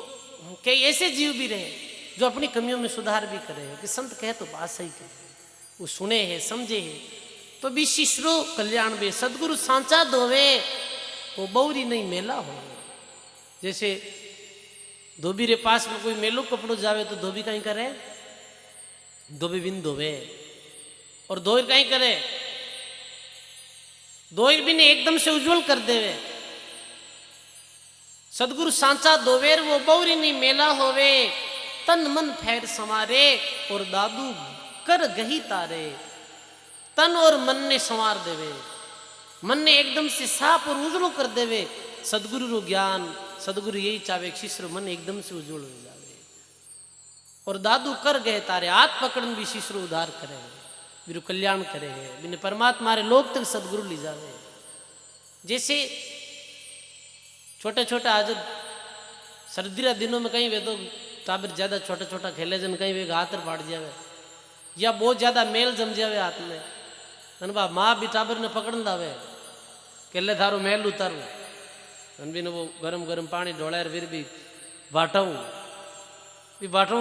कई ऐसे जीव भी रहे जो अपनी कमियों में सुधार भी करे कि संत कहे तो बात सही कहे, वो सुने है समझे है तो भी शिष्रो कल्याण में सदगुरु सांचा धोवे वो बौरी नहीं मेला हो। जैसे धोबी रे पास में कोई मेलो कपड़ो जावे तो धोबी कहीं करे, धोबी बिन धोवे, और धोई कहीं करे, धोई बिन एकदम से उज्जवल कर देवे। सदगुरु सांचा धोवेर वो बौरी नहीं मेला होवे, तन मन फेर समारे और दादू कर गही तारे। तन और मन ने संवार देवे, मन ने एकदम से साफ और उजलो कर देवे। सदगुरु रो ज्ञान सदगुरु यही चाहे शिष्य मन एकदम से उज्जवल हो जावे, और दादू कर गए तारे हाथ पकड़न भी शिष्य उद्धार करे, बिरु कल्याण करे है, बिन परमात्मा रे लोक तक सदगुरु ले जावे। जैसे छोटे छोटे आज सर्दी रा दिनों में कहीं वे तो टाबर ज्यादा छोटा छोटा खेले जन कहीं वे हाथ फाड़ जावे या बहुत ज्यादा मेल जम जावे हाथ में, अनबा माँ भी टाबर ने पकड़न दावे केले थारो मेल उतारू, अनबी ने वो गरम गरम पानी ढोलायर फिर भी बाटाऊ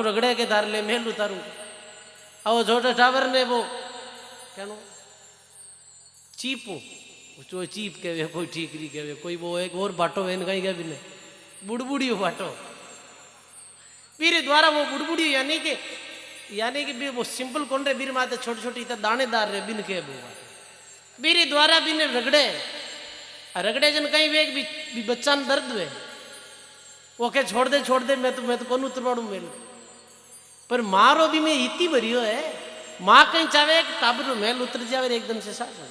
रगड़े के तार ले मेल उतारू। और वो छोटे टाबर ने वो क्या चीपू जो चीप के कोई ठीकरी के कोई वो एक और बाटो है कहीं क्या भी नहीं बुड़बुड़ियो बाटो बीरे द्वारा वो बुड़बुड़ियो यानी कि वो सिंपल कौन रे बीर माते छोटी छोटी दानेदार रे बिन के बीरे द्वारा बिन रगड़े जन कहीं वेग भी बच्चा न दर्द हुए वो के छोड़ दे मैं तो कौन उतरवाड़ू मेल, पर मारो भी मैं इतनी भरियो है माँ कहीं चाहे टाबर मेल उतर जावे एकदम से साफ हो।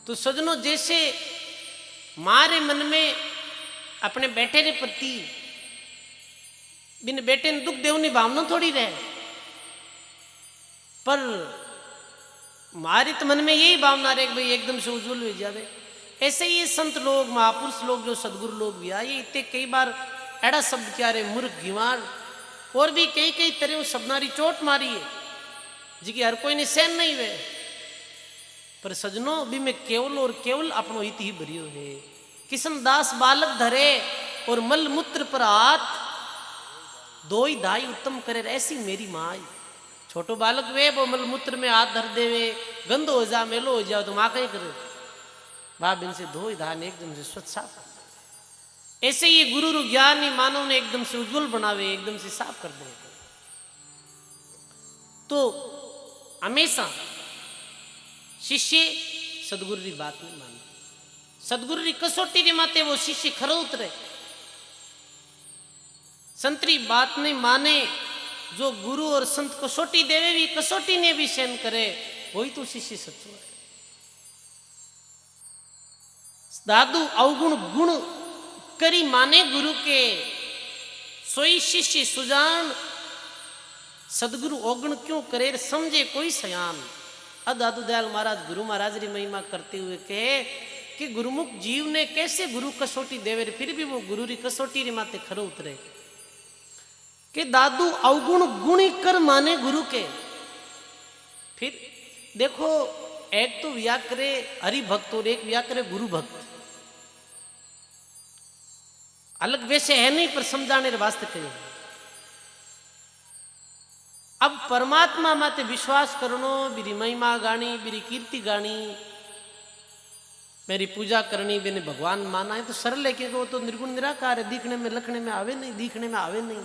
तो सजनों जैसे मारे मन में अपने बेटे के प्रति बिन बेटे ने दुख देवनी भावना थोड़ी रहे, पर मारे तो मन में यही भावना रहे कि भाई एकदम से उज्जवल हो जावे। ऐसे ही संत लोग महापुरुष लोग जो सदगुरु लोग भी आए इतने कई बार एड़ा शब्द क्या रे मूर्ख गिवार और भी कई तरह शब्दारी चोट मारी है जी हर कोई ने सहन नहीं हुए, पर सजनों भी में केवल और केवल अपनो हित ही भरियो है। किशन दास बालक धरे और मल मूत्र पर हाथ दोई दाई उत्तम करे, ऐसी मेरी माँ। छोटो बालक वे वो मल मूत्र में हाथ धर देवे गंद हो जा मेलो हो जाओ तो माँ कहीं करे बाप इनसे धोई धान एकदम से स्वच्छ साफ कर दे। ऐसे ही गुरु रु ज्ञान ही मानव ने एकदम से उज्जवल बनावे एकदम से साफ कर दे। तो हमेशा शिष्य सदगुरु की बात नहीं माने, सदगुरु की कसौटी रे माते वो शिष्य खरो उतरे। संतरी बात नहीं माने जो गुरु और संत कसौटी देवे भी कसौटी ने भी सहन करे वही तो शिष्य सच्चो है। दादू अवगुण गुण करी माने गुरु के सोई शिष्य सुजान, सदगुरु अवगुण क्यों करे समझे कोई सयान। दादू दयाल महाराज गुरु महाराज री महिमा करते हुए कहे कि गुरुमुख जीव ने कैसे गुरु कसौटी देवे फिर भी वो गुरु री कसौटी रे माते खरो उतरे कि दादू अवगुण गुण कर माने गुरु के। फिर देखो एक तो व्याकरे हरि भक्त और एक व्याकरे गुरु भक्त, अलग वैसे है नहीं पर समझाने रे वास्ते कहे। अब परमात्मा माते विश्वास करनो बिरी महिमा गानी बिरी कीर्ति गानी मेरी पूजा करनी मैंने भगवान माना है तो सरल है क्योंकि वो तो निर्गुण निराकार है, दिखने में लखने में आवे नहीं, दिखने में आवे नहीं।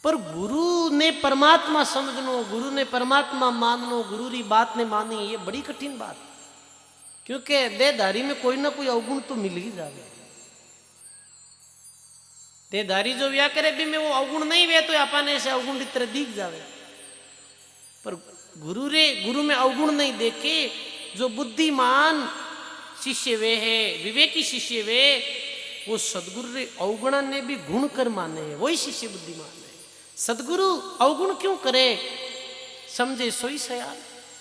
पर गुरु ने परमात्मा समझनो, गुरु ने परमात्मा माननो, गुरु री बात ने मानी ये बड़ी कठिन बात, क्योंकि देहधारी में कोई ना कोई अवगुण तो मिल ही जावे। देहधारी जो व्या करे भी में वो अवगुण नहीं वे तो अपने से अवगुण की तरह दिख जावे, पर गुरु में अवगुण नहीं देखे जो बुद्धिमान शिष्य वे है, विवेकी शिष्य वे वो सदगुरु रे अवगुण ने भी गुण कर माने, वही शिष्य बुद्धिमान है। सदगुरु अवगुण क्यों करे, समझे सोई सयाल।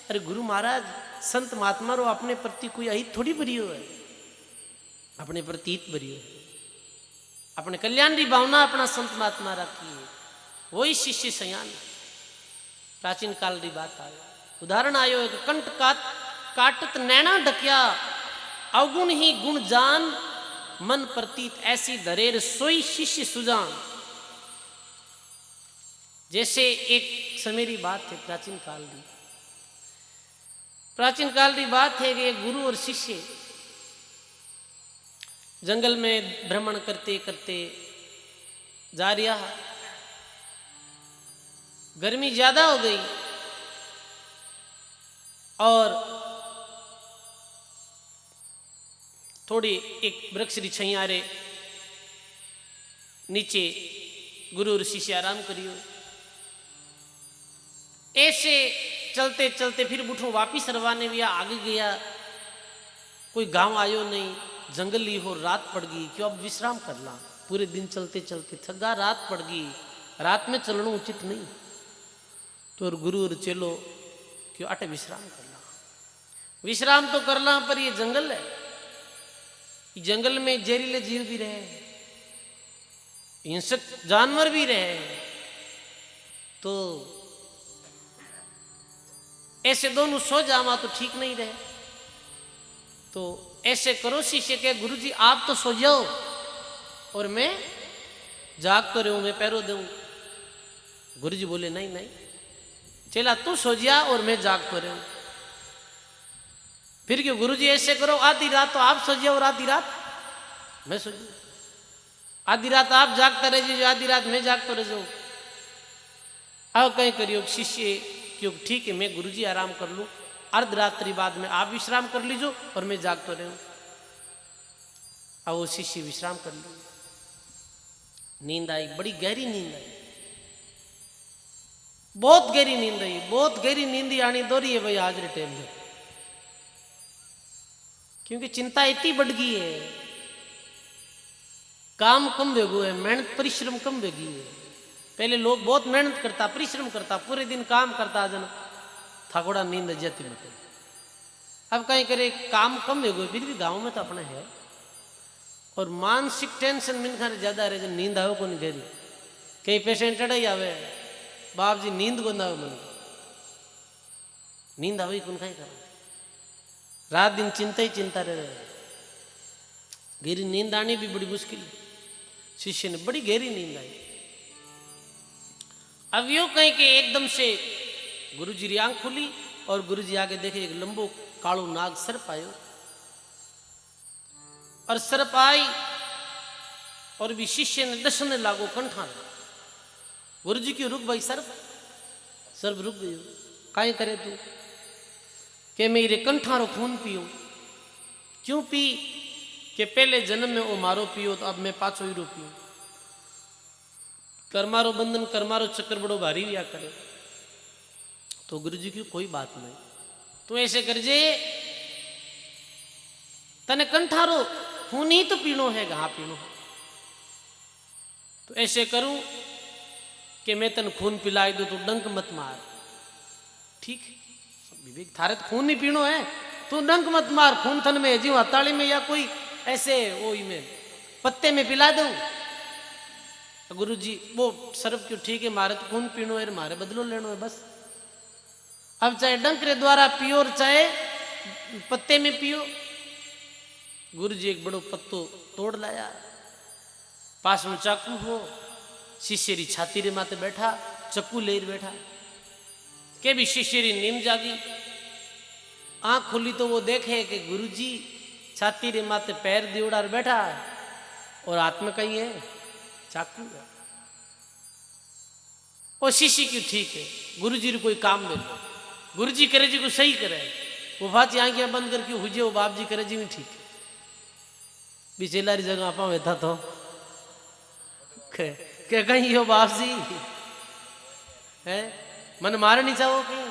अरे गुरु महाराज संत महात्मा रो अपने प्रति कोई अहित थोड़ी भरियो है, अपने प्रति हित भरियो है, अपने कल्याण की भावना अपना संत महात्मा रखी है, वही शिष्य सयान। प्राचीन काल की बात आयो, उदाहरण आयो एक कंठ काटत नैना ढकिया, अवगुण ही गुण जान, मन प्रतीत ऐसी दरेर सोई शिष्य सुजान। जैसे एक समय की बात है, प्राचीन काल की बात है कि एक गुरु और शिष्य जंगल में भ्रमण करते करते जा रहा। गर्मी ज्यादा हो गई और थोड़ी एक वृक्ष की छैया रे नीचे गुरु और शिष्य आराम करियो। ऐसे चलते चलते फिर बुठो वापिस रवाने भी आगे गया, कोई गांव आयो नहीं, जंगल ही हो, रात पड़ गई, क्यों अब विश्राम कर ला, पूरे दिन चलते चलते थका, रात पड़ गई, रात में चलना उचित नहीं, तो और गुरु और चलो क्यों अटे विश्राम कर ला। विश्राम तो कर ला, पर ये जंगल है, जंगल में जहरीले जीव भी रहे, हिंसक जानवर भी रहे, तो ऐसे दोनों सो जावा तो ठीक नहीं रहे। तो ऐसे करो, शिष्य के गुरु जी आप तो सो जाओ और मैं जाग तो रहूं, मैं पैरो दूं। गुरु जी बोले नहीं नहीं चला, तू सो जा और मैं जाग तो रहूं। फिर क्यों गुरु जी ऐसे करो, आधी रात तो आप सो जाओ और आधी रात मैं सो जाऊं, आधी रात आप जागता रह जाओ, आधी रात मैं जागता रह जाऊं। अब कहीं करियो शिष्य क्यों, ठीक है मैं गुरुजी आराम कर लूं, अर्धरात्रि बाद में आप विश्राम कर लीजिए और मैं जागता रहूं। अब वो शिष्य विश्राम कर लो, नींद आई, बड़ी गहरी नींद आई, बहुत गहरी नींद आई, बहुत गहरी नींद आनी दो रही है भाई आज के टाइम में, क्योंकि चिंता इतनी बढ़ गई है, काम कम वेगो है, मेहनत परिश्रम कम वेगी है। पहले लोग बहुत मेहनत करता, परिश्रम करता, पूरे दिन काम करता, जन थकोड़ा नींद जाती मत। अब कहीं करे काम कम वेगो, फिर भी गाँव में तो अपना है, और मानसिक टेंशन मिनखा ज्यादा रहे, जन नींद आवे को नहीं गहरी, कई पेशेंट अड़ाई आवे, बाप जी नींद को ना मन, नींद आवे कौन खाई कर, रात दिन चिंता ही चिंता रहे, गहरी नींद आनी भी बड़ी मुश्किल। शिष्य ने बड़ी गहरी नींद आई। अब यो कहीं के एकदम से गुरुजी की आंख खुली और गुरुजी आगे देखे एक लंबो कालो नाग सर्प आयो, और सर्प आई और भी शिष्य ने डसने लागो कंठा। गुरुजी क्यों रुक भाई, सर्प रुक गयो, काई करे तू, के मेरे कंठा रो खून पियो। क्यों पी, कि पहले जन्म में वो मारो पियो, तो अब मैं पाछो ही रो पियो, कर्मारो बंधन कर्मारो चक्कर बड़ो भारी हुआ करे। तो गुरुजी की कोई बात नहीं, तू ऐसे कर जे, तने कंठारो खून ही तो पीनो है, हाँ पीनो है, तो ऐसे करूं कि मैं तन खून पिलाई दो, तो डंक मत मार, ठीक है विवेक, थारे तो खून नहीं पीनो है, तू डंक मत मार, खून थन में जी हताड़ी में या कोई ऐसे वो में पत्ते में पिला दूं। गुरु जी वो सर्प क्यों, ठीक है मारे तो खून पीनो है, मारे बदलो लेनो है बस। अब चाहे डंक रे द्वारा पियो और चाहे पत्ते में पियो। गुरु जी एक बड़ो पत्तो तोड़ लाया, पास में चाकू हो, शिष्य री छाती रे माते बैठा, चक्कू ले बैठा, के भी शिष्य री नींद जागी, आंख खुली तो वो देखे कि गुरु जी छाती रे माते पैर दियोड़ा बैठा और हाथ में कहीं है चाकू है। और शिष्य क्यों, ठीक है गुरु जी कोई काम दे लो, गुरु जी करे जी को सही करे, वो बात आंखें बंद करके हुजे वो बाप जी करे जी भी ठीक है, बिचेलारी जगह आप बैठा तो क्या कहीं हो बाप जी है, मन मारे नहीं चाहो कहीं,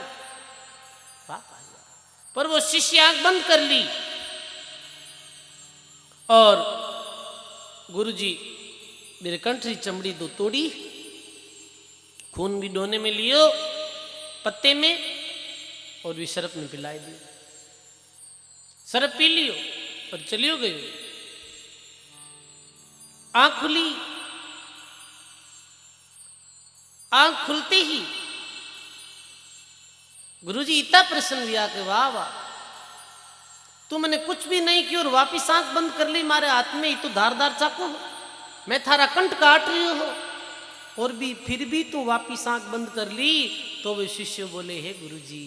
पर वो शिष्य आंख बंद कर ली और गुरुजी बिरकंठ री चमड़ी दो तोड़ी, खून भी डोने में लियो पत्ते में, और भी शरप में पिलाई दियो। शरप पी लियो और चलियो गयो। आंख खुली, आंख खुलते ही गुरुजी इतना प्रसन्न हुआ कि वाह वाह, तुमने कुछ भी नहीं किया और वापिस आंख बंद कर ली। मारे हाथ में ही तो धारदार चाकू हो, मैं थारा कंठ काट रही हो, और भी फिर भी तू वापिस आंख बंद कर ली। तो वे शिष्य बोले, हे गुरुजी,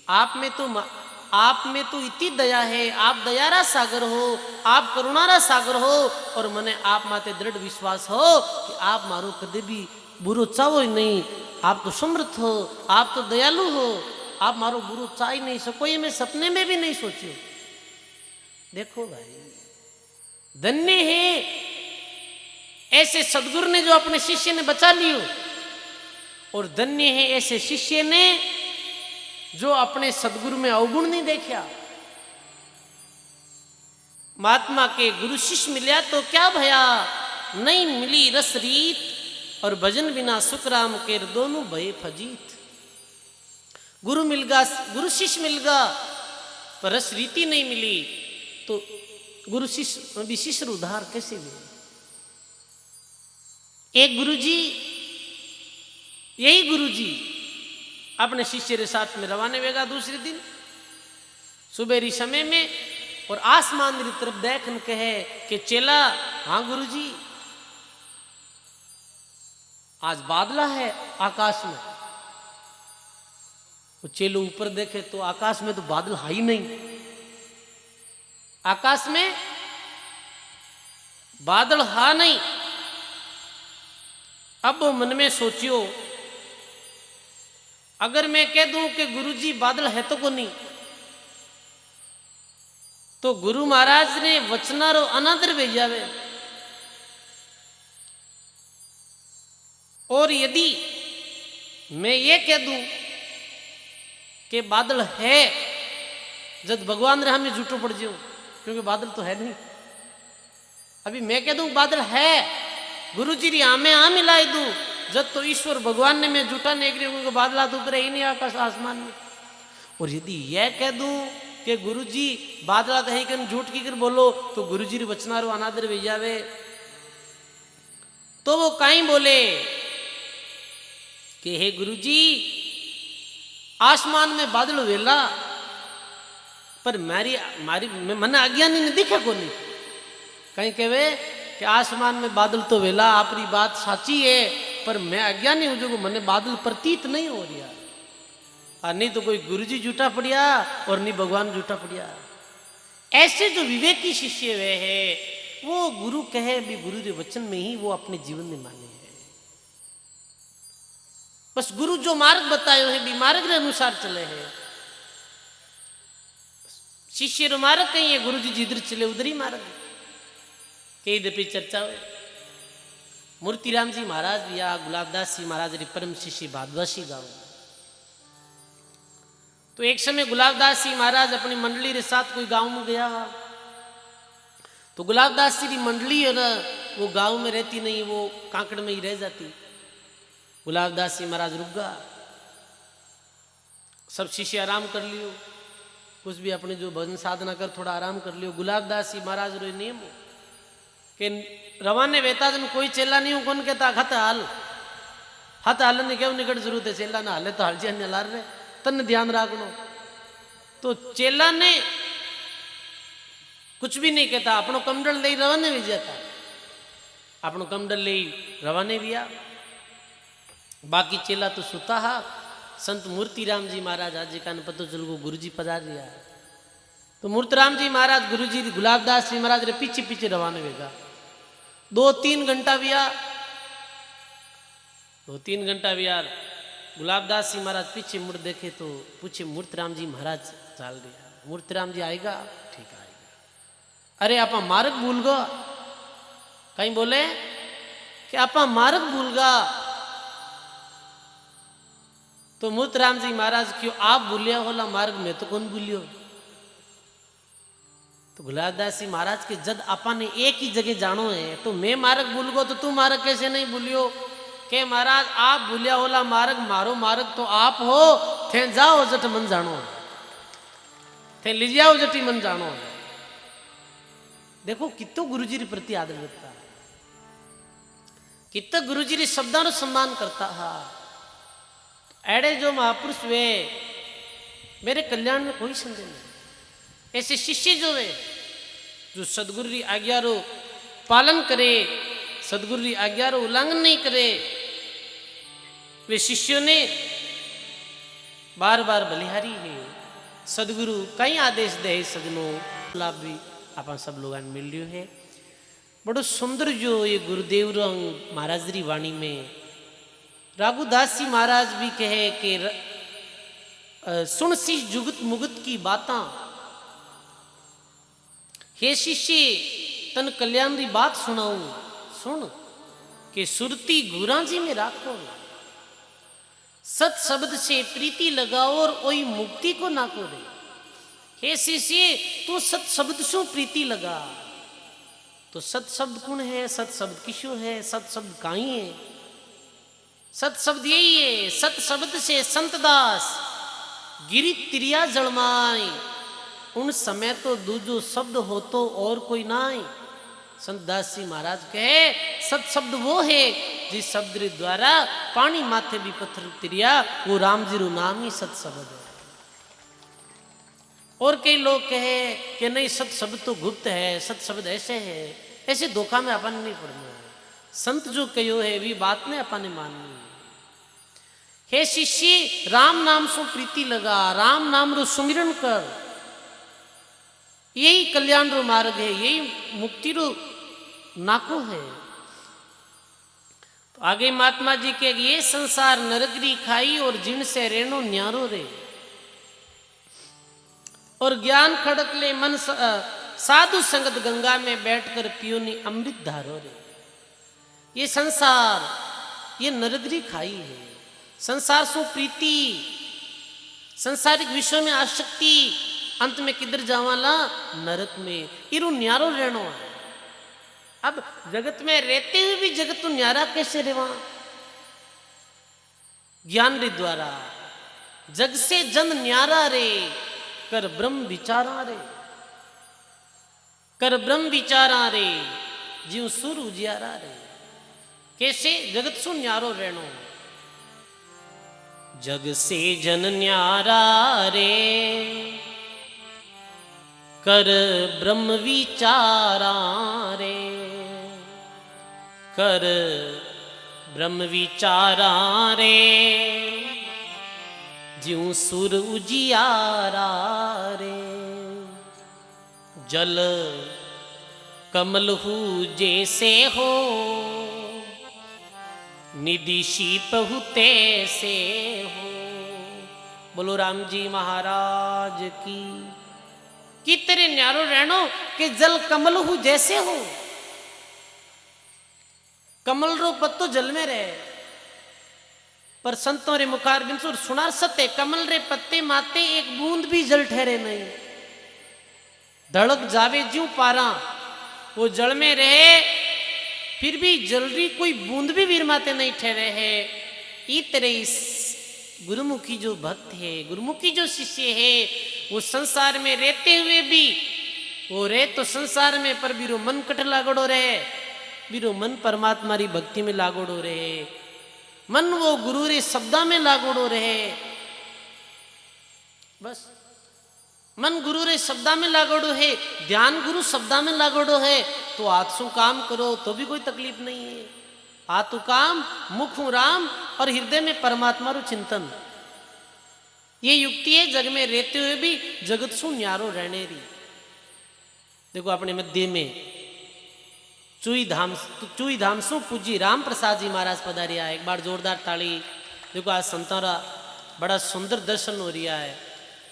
आप में तो इतनी दया है, आप दयारा सागर हो, आप करुणारा सागर हो, और मने आप माते दृढ़ विश्वास हो कि आप मारो कदे भी बुरो चाहो ही नहीं। आप तो समर्थ हो, आप तो दयालु हो, आप मारो बुरो चाह ही नहीं सको, ये मैं सपने में भी नहीं सोची। देखो भाई, धन्य है ऐसे सदगुरु ने जो अपने शिष्य ने बचा लियो, और धन्य है ऐसे शिष्य ने जो अपने सदगुरु में अवगुण नहीं देखा। महात्मा के गुरु शिष्य मिलिया तो क्या भया, नहीं मिली रस रीत, और भजन बिना सुख राम के दोनों भय फजीत। गुरु मिल गा, गुरु शिष्य मिल गा, पर रस रीति नहीं मिली तो गुरु शिष्य विशिष्ट उद्धार कैसे हुए। एक गुरुजी, यही गुरुजी अपने शिष्य के साथ में रवाने वेगा दूसरे दिन सुबेरी समय में, और आसमान की तरफ देखन कहे कि चेला, हाँ गुरुजी, आज बादला है आकाश में। वो चेलो ऊपर देखे तो आकाश में तो बादल है ही नहीं, आकाश में बादल हा नहीं। अब वो मन में सोचियो, अगर मैं कह दूं कि गुरुजी बादल है तो को नहीं, तो गुरु महाराज ने वचनारो अनादर भेजावे। और यदि मैं ये कह दूं कि बादल है, जब भगवान रे हमें झूठो पड़ जाऊं, क्योंकि बादल तो है नहीं। अभी मैं कह दूं बादल है, गुरुजी री आमे आ मिलाई दूं, जब तो ईश्वर भगवान ने मैं झूठा नहीं करी, क्योंकि बादला तो उतरे ही नहीं आकाश आसमान में। और यदि यह कह दूं कि गुरुजी बादला तो है कि झूठ की कर बोलो, तो गुरुजी री वचनारो अनादर भेज जावे, तो वो काई बोले कि हे गुरुजी, आसमान में बादल वेला, पर मारी मने आज्ञा नहीं दिखे को नहीं। कहीं कहवे कि आसमान में बादल तो वेला, आपरी बात साची है, पर मैं अज्ञानी हूं जो मने बादल प्रतीत नहीं हो रहा। और नहीं तो कोई गुरुजी झूठा पड़िया और नहीं भगवान झूठा पड़िया। ऐसे जो विवेकी शिष्य वे है, वो गुरु कहे भी गुरु के वचन में ही वो अपने जीवन में माने है। बस गुरु जो मार्ग बतायो है भी मार्ग के अनुसार चले हैं। शिष्य रो मार्ग कहीं है, गुरु जी जिधर चले उधर ही मार्ग। कई दफे चर्चा हुई, मूर्तिराम जी महाराज या गुलाबदास जी महाराज रे परम शिष्य भादवासी गाँव। तो एक समय गुलाबदास जी महाराज अपनी मंडली के साथ कोई गांव में गया, तो गुलाबदास जी की मंडली है ना, वो गांव में रहती नहीं, वो कांकड़ में ही रह जाती। गुलाबदास जी महाराज रुक गया, सब शिष्य आराम कर लियो, कुछ भी अपने जो भजन साधना कर थोड़ा आराम कर लियो। गुलाबदास जी महाराज रो नियम हो कि रवाने वेता जन कोई चेला नहीं हो, कौन कहता हाथ हाल ने क्यों निकट जरूरत है, चेला ना हाले तो हाल जी लार रहे, तन ध्यान रखनो। तो चेला ने कुछ भी नहीं कहता, अपनो कमंडल ले रवाने भी जाता, अपनो कमंडल ले रवाने भी आ। बाकी चेला तो सुता हा। संत मूर्तिराम जी महाराज आज का पतो चल गो गुरु जी पधार रहा है, तो मूर्तिराम जी महाराज गुरु जी गुलाबदास जी महाराज रे पीछे पीछे रवाने वेगा। 2-3 घंटा भी आ, 2-3 घंटा भी यार गुलाबदास जी महाराज पीछे मुड़ देखे तो पूछे मूर्तिराम जी महाराज चाल रहा। मूर्तिराम जी आएगा, ठीक आएगा। अरे आपा मार्ग भूल गो, कहीं बोले कि आपा मार्ग भूल गा। तो मूर्तिराम जी महाराज क्यों आप भूलिया होला मार्ग में तो कौन भूलियो। तो गुलाबदास जी महाराज के जद आपा ने एक ही जगह जानो है तो मैं मार्ग भूल गो तो तू मार्ग कैसे नहीं भूलियो के महाराज आप भूलिया होला मार्ग मारो मार्ग तो आप हो थे जाओ जट मन जानो है थे ले जाओ जटी मन जानो है। देखो कितो गुरुजी रे प्रति आदर रखता है कितो गुरुजी रे शब्दां रो सम्मान करता है। एड़े जो महापुरुष वे मेरे कल्याण में कोई संदेह नहीं। ऐसे शिष्य जो है जो सदगुरु की आज्ञा रो पालन करे सदगुरु की आज्ञा रो उल्लंघन नहीं करे वे शिष्यों ने बार बार बलिहारी है। सदगुरु कई आदेश दे सजनों लाभ भी आप सब लोग मिल रहे है। बड़ो सुंदर जो ये गुरुदेव रंग महाराज री वाणी में राघुदास जी महाराज भी कहे कि सुन सी जुगत मुगत की बातां हे शिष्य तन कल्याण की बात सुनाऊं सुन के सुरती गुरा जी में राखो सत शब्द से प्रीति लगाओ और ओई मुक्ति को ना को दे। हे शिष्य तू सत शब्द से प्रीति लगा तो सत शब्द कौन है सत शब्द किशो है सत शब्द काई है सत शब्द यही है। सत शब्द से संतदास गिरी तिरिया जलमाई उन समय तो दूजो शब्द हो तो और कोई ना आई। संतदास जी महाराज कहे सत शब्द वो है जिस शब्द रे द्वारा पानी माथे भी पत्थर तिरिया वो राम जी रो नाम ही सत शब्द है। और कई लोग कहे कि नहीं सत शब्द तो गुप्त है सत शब्द ऐसे है ऐसे धोखा में अपन नहीं पड़ना है। संत जो कहो है भी बात ने अपन ने माननी है। हे शिष्य राम नाम सो प्रीति लगा राम नाम रो सुमिरन कर यही कल्याण रो मार्ग है यही मुक्ति रो नाको है। तो आगे महात्मा जी के ये संसार नरकरी खाई और जिन से रेणो न्यारो रे और ज्ञान खड़क ले मन साधु संगत गंगा में बैठकर पियो नी अमृत धारो रे। ये संसार ये नरकरी खाई है। संसार सो प्रीति संसारिक विषयों में आसक्ति अंत में किधर जावाला नरक में इरु न्यारो रहनो है। अब जगत में रहते हुए भी जगत तो न्यारा कैसे रेवा ज्ञान रे द्वारा जग से जन न्यारा रे कर ब्रह्म विचारा रे कर ब्रह्म विचारा रे जीव सुर उजियारा रे। कैसे जगत सु न्यारो रहनो जग से जन न्यारा रे कर ब्रह्म विचारा रे कर ब्रह्म विचारा रे ज्यों सुर उजियारा रे। जल कमल हु जैसे हो निधि शीप हु तैसे हो। बोलो राम जी महाराज की कि तेरे न्यारो रहनो कि जल कमल हु जैसे हो। कमल रो पत्तो जल में रहे पर संतों रे मुखार बिन सुना सत्य कमल रे पत्ते माते एक बूंद भी जल ठहरे नहीं। धड़क जावे ज्यों पारा वो जल में रहे फिर भी जल्दी कोई बूंद भी विरमाते नहीं ठहरे है। इतरे इस गुरुमुखी जो भक्त है गुरुमुखी जो शिष्य है वो संसार में रहते हुए भी वो रहे तो संसार में पर बीरो मन कट लागोड़ो रहे बीरो मन परमात्मा री भक्ति में लागोड़ो रहे मन वो गुरु रे शब्दा में लागोड़ो रहे। बस मन गुरु रे शब्दा में लागोड़ो है ध्यान गुरु शब्दा में लागोड़ो है तो आत्सु काम करो तो भी कोई तकलीफ नहीं है। आतु काम मुख राम और हृदय में परमात्मा रो चिंतन ये युक्ति है जग में रहते हुए भी जगत सु न्यारो रहने री। देखो अपने मध्य में चुई धाम सु पूजी राम प्रसाद जी महाराज पधारिया। एक बार जोरदार ताली। देखो आज संतों रा बड़ा सुंदर दर्शन हो रहा है।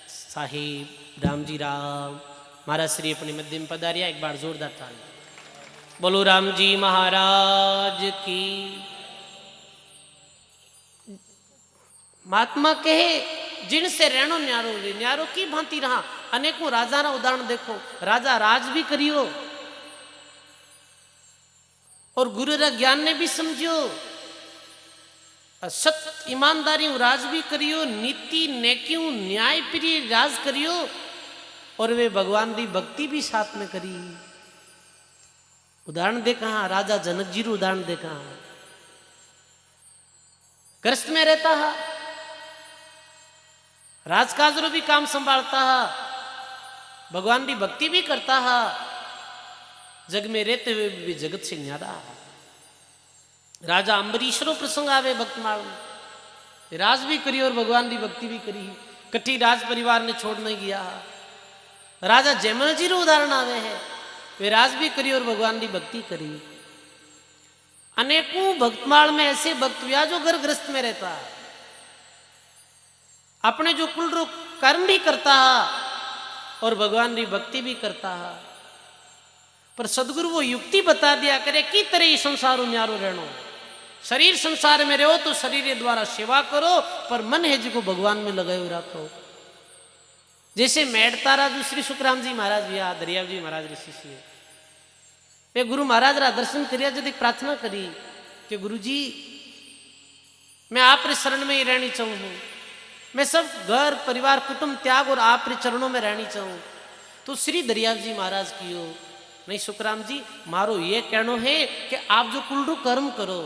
साहिब राम जी राम महाराज श्री अपने मध्य में पधारिया। एक बार जोरदार ताली। बोलो राम जी महाराज की। महात्मा कहे जिनसे रहनो न्यारो रे न्यारो की भांति रहा अनेकों राजा ना उदाहरण देखो, राजा राज भी करियो और गुरु रा ज्ञान ने भी समझियो, सत ईमानदारी राज भी करियो, नीति नेकियों न्याय प्रिय राज करियो और वे भगवान की भक्ति भी साथ में करी। उदाहरण दे कहा राजा जनक जी रू उदाहरण दे कहा, ग्रस्त में रहता है, राजकाज रो भी काम संभालता है, भगवान की भक्ति भी करता है, जग में रहते हुए भी जगत से न्यारा है। राजा अम्बरीश रो प्रसंग आवे भक्तमाल में, राज भी करी और भगवान की भक्ति भी करी, कठी राज परिवार ने छोड़ नहीं गया। राजा जयमल जी रो उदाहरण आवे है, वे राज भी करी और भगवान की भक्ति करी। अनेकों भक्तमाल में ऐसे भक्त हुआ जो घर ग्रस्त में रहता है, अपने जो कुल रो कर्म भी करता है और भगवान की भक्ति भी करता है, पर सदगुरु वो युक्ति बता दिया करे कि तरह ही संसार न्यारो रहनो। शरीर संसार में रहो तो शरीर द्वारा सेवा करो, पर मन है जिको भगवान में लगाए रखो। जैसे मेड़तारा जो श्री सुखराम जी महाराज भैया दरियाव जी महाराज ऋषि से वे गुरु महाराज रा दर्शन करिया, जब एक प्रार्थना करी कि गुरु जी मैं आप रे शरण में ही रहनी चाहूँ, मैं सब घर परिवार कुटुंब त्याग और आप रे चरणों में रहनी चाहूँ। तो श्री दरियाव जी महाराज कियो, नहीं सुखराम जी मारो ये कहनो है कि आप जो कुलरू कर्म करो,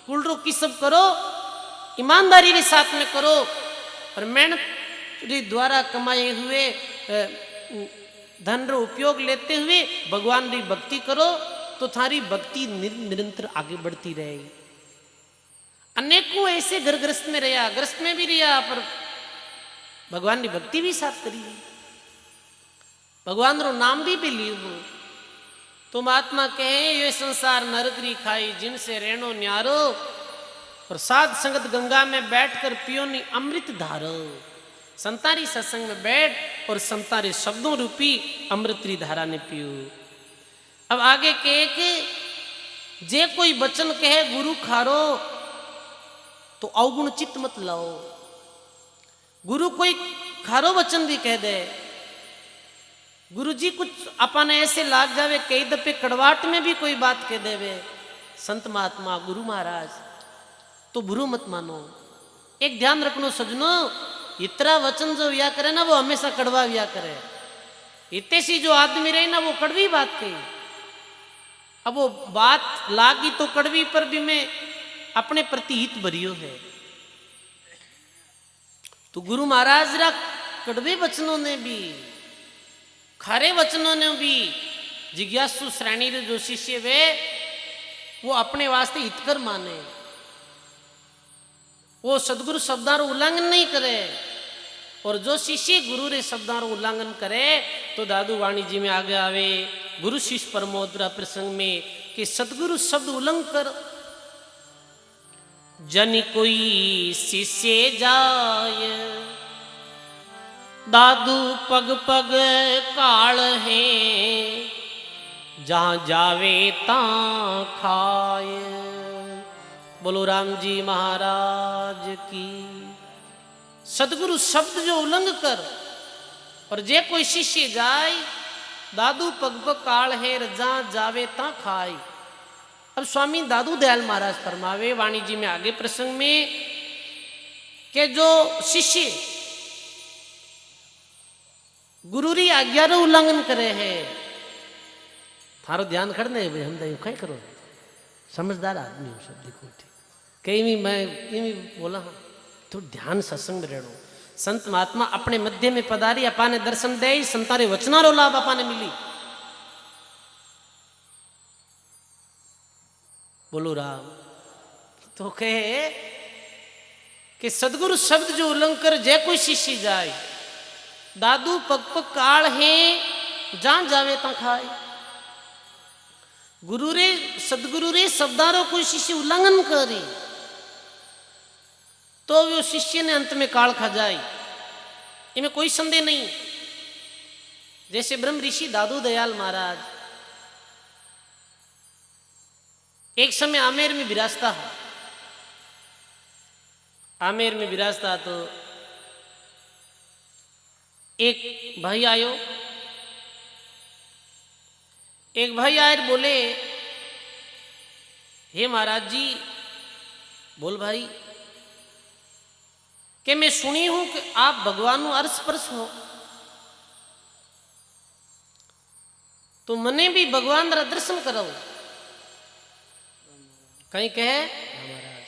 कुलरू की सब करो ईमानदारी के साथ में करो और मेहनत द्वारा कमाए हुए धन रो उपयोग लेते हुए भगवान की भक्ति करो, तो थारी भक्ति निरंतर आगे बढ़ती रहेगी। अनेकों ऐसे घर ग्रस्त में रहा, ग्रस्त में भी रहा, पर भगवान की भक्ति भी साथ करी, भगवान रो नाम भी लिए हो। तो महात्मा कहे ये संसार नरकरी खाई, जिनसे रेणो न्यारो और साध संगत गंगा में बैठकर पियो नी अमृत धारो। संतारी सत्संग में बैठ और संतारे शब्दों रूपी अमृतरी धारा ने पियो। अब आगे कहे कि जे कोई वचन कहे गुरु खारो तो अवगुण चित्त मत लाओ। गुरु कोई खारो वचन भी कह दे, गुरु जी कुछ अपन ऐसे लाग जावे, कई दफे कड़वाट में भी कोई बात कह देवे संत महात्मा गुरु महाराज, तो बुरू मत मानो। एक ध्यान रखनो सजनो, इतना वचन जो व्या करे ना वो हमेशा कड़वा व्या करे। इतने सी जो आदमी रहे ना वो कड़वी बात कही, अब वो बात लागी तो कड़वी पर भी मैं अपने प्रति हित भरियो है। तो गुरु महाराज रा कड़वे वचनों ने भी खारे वचनों ने भी जिज्ञासु श्रेणी रे जो शिष्य वे वो अपने वास्ते हितकर माने, वो सदगुरु शब्दार उल्लंघन नहीं करे। और जो शिष्य गुरु रे शब्दार उल्लंघन करे तो दादू वाणी जी में आगे आवे गुरु शिष्य परमोद्रा प्रसंग में कि सदगुरु शब्द उल्लंघन कर जन कोई शिष्य जाय, दादू पग पग काल है, जहां जावे तां खाए। बोलो राम जी महाराज की। सदगुरु शब्द जो उल्लंघ कर और जे कोई शिष्य जाए, दादू पग पग काल है, जहां जावे तां खाए। अब स्वामी दादू दयाल महाराज फरमावे वाणी जी में आगे प्रसंग में कि जो शिष्य गुरु री आज्ञा रो उल्लंघन करे है, थारो ध्यान करने भाई हम दे कहीं करो, समझदार आदमी हो सब देखो ठीक। कहीं भी मैं भी बोला हाँ तो ध्यान सत्संग में रहनो। संत महात्मा अपने मध्य में पधारी, अपाने दर्शन दे, संतारे वचनारो लाभ अपाने मिली। बोलो राम। तो कहे कि सदगुरु शब्द जो उल्लंघन कर जय कोई शिष्य जाए, दादू पग पग काल है, जान जावे ता खाए। गुरु रे सदगुरु रे शब्दारो कोई शिष्य उल्लंघन करे तो वो शिष्य ने अंत में काल खा जाए, इनमें कोई संदेह नहीं। जैसे ब्रह्म ऋषि दादू दयाल महाराज एक समय आमेर में विराजता है, आमेर में विराजता तो एक भाई आयो, एक भाई आए बोले, हे महाराज जी, बोल भाई, कि मैं सुनी हूं कि आप भगवान अर्श परस हो, तो मने भी भगवान रा दर्शन कराओ। कहीं कहे महाराज,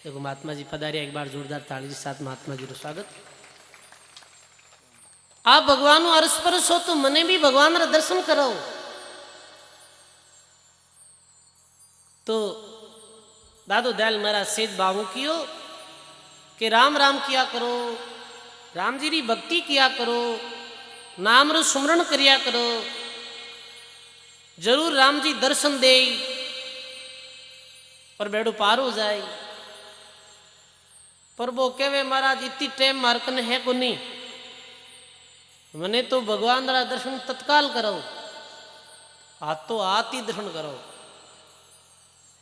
देखो महात्मा जी पधारिया, एक बार जोरदार ताली के साथ महात्मा जी को स्वागत। आप भगवान अर्श परस हो तो मने भी भगवान रा दर्शन कराओ। तो दादू दयाल महाराज सेज बाबू कियो कि राम राम किया करो, राम जी री भक्ति किया करो, नाम रो सुमरण करिया करो, जरूर राम जी दर्शन दे और बेड़ो पार हो जाए। पर वो कहे महाराज इतनी टाइम मार्कन है को नहीं, मने तो भगवान रा दर्शन तत्काल करो, तो आत ही दर्शन करो।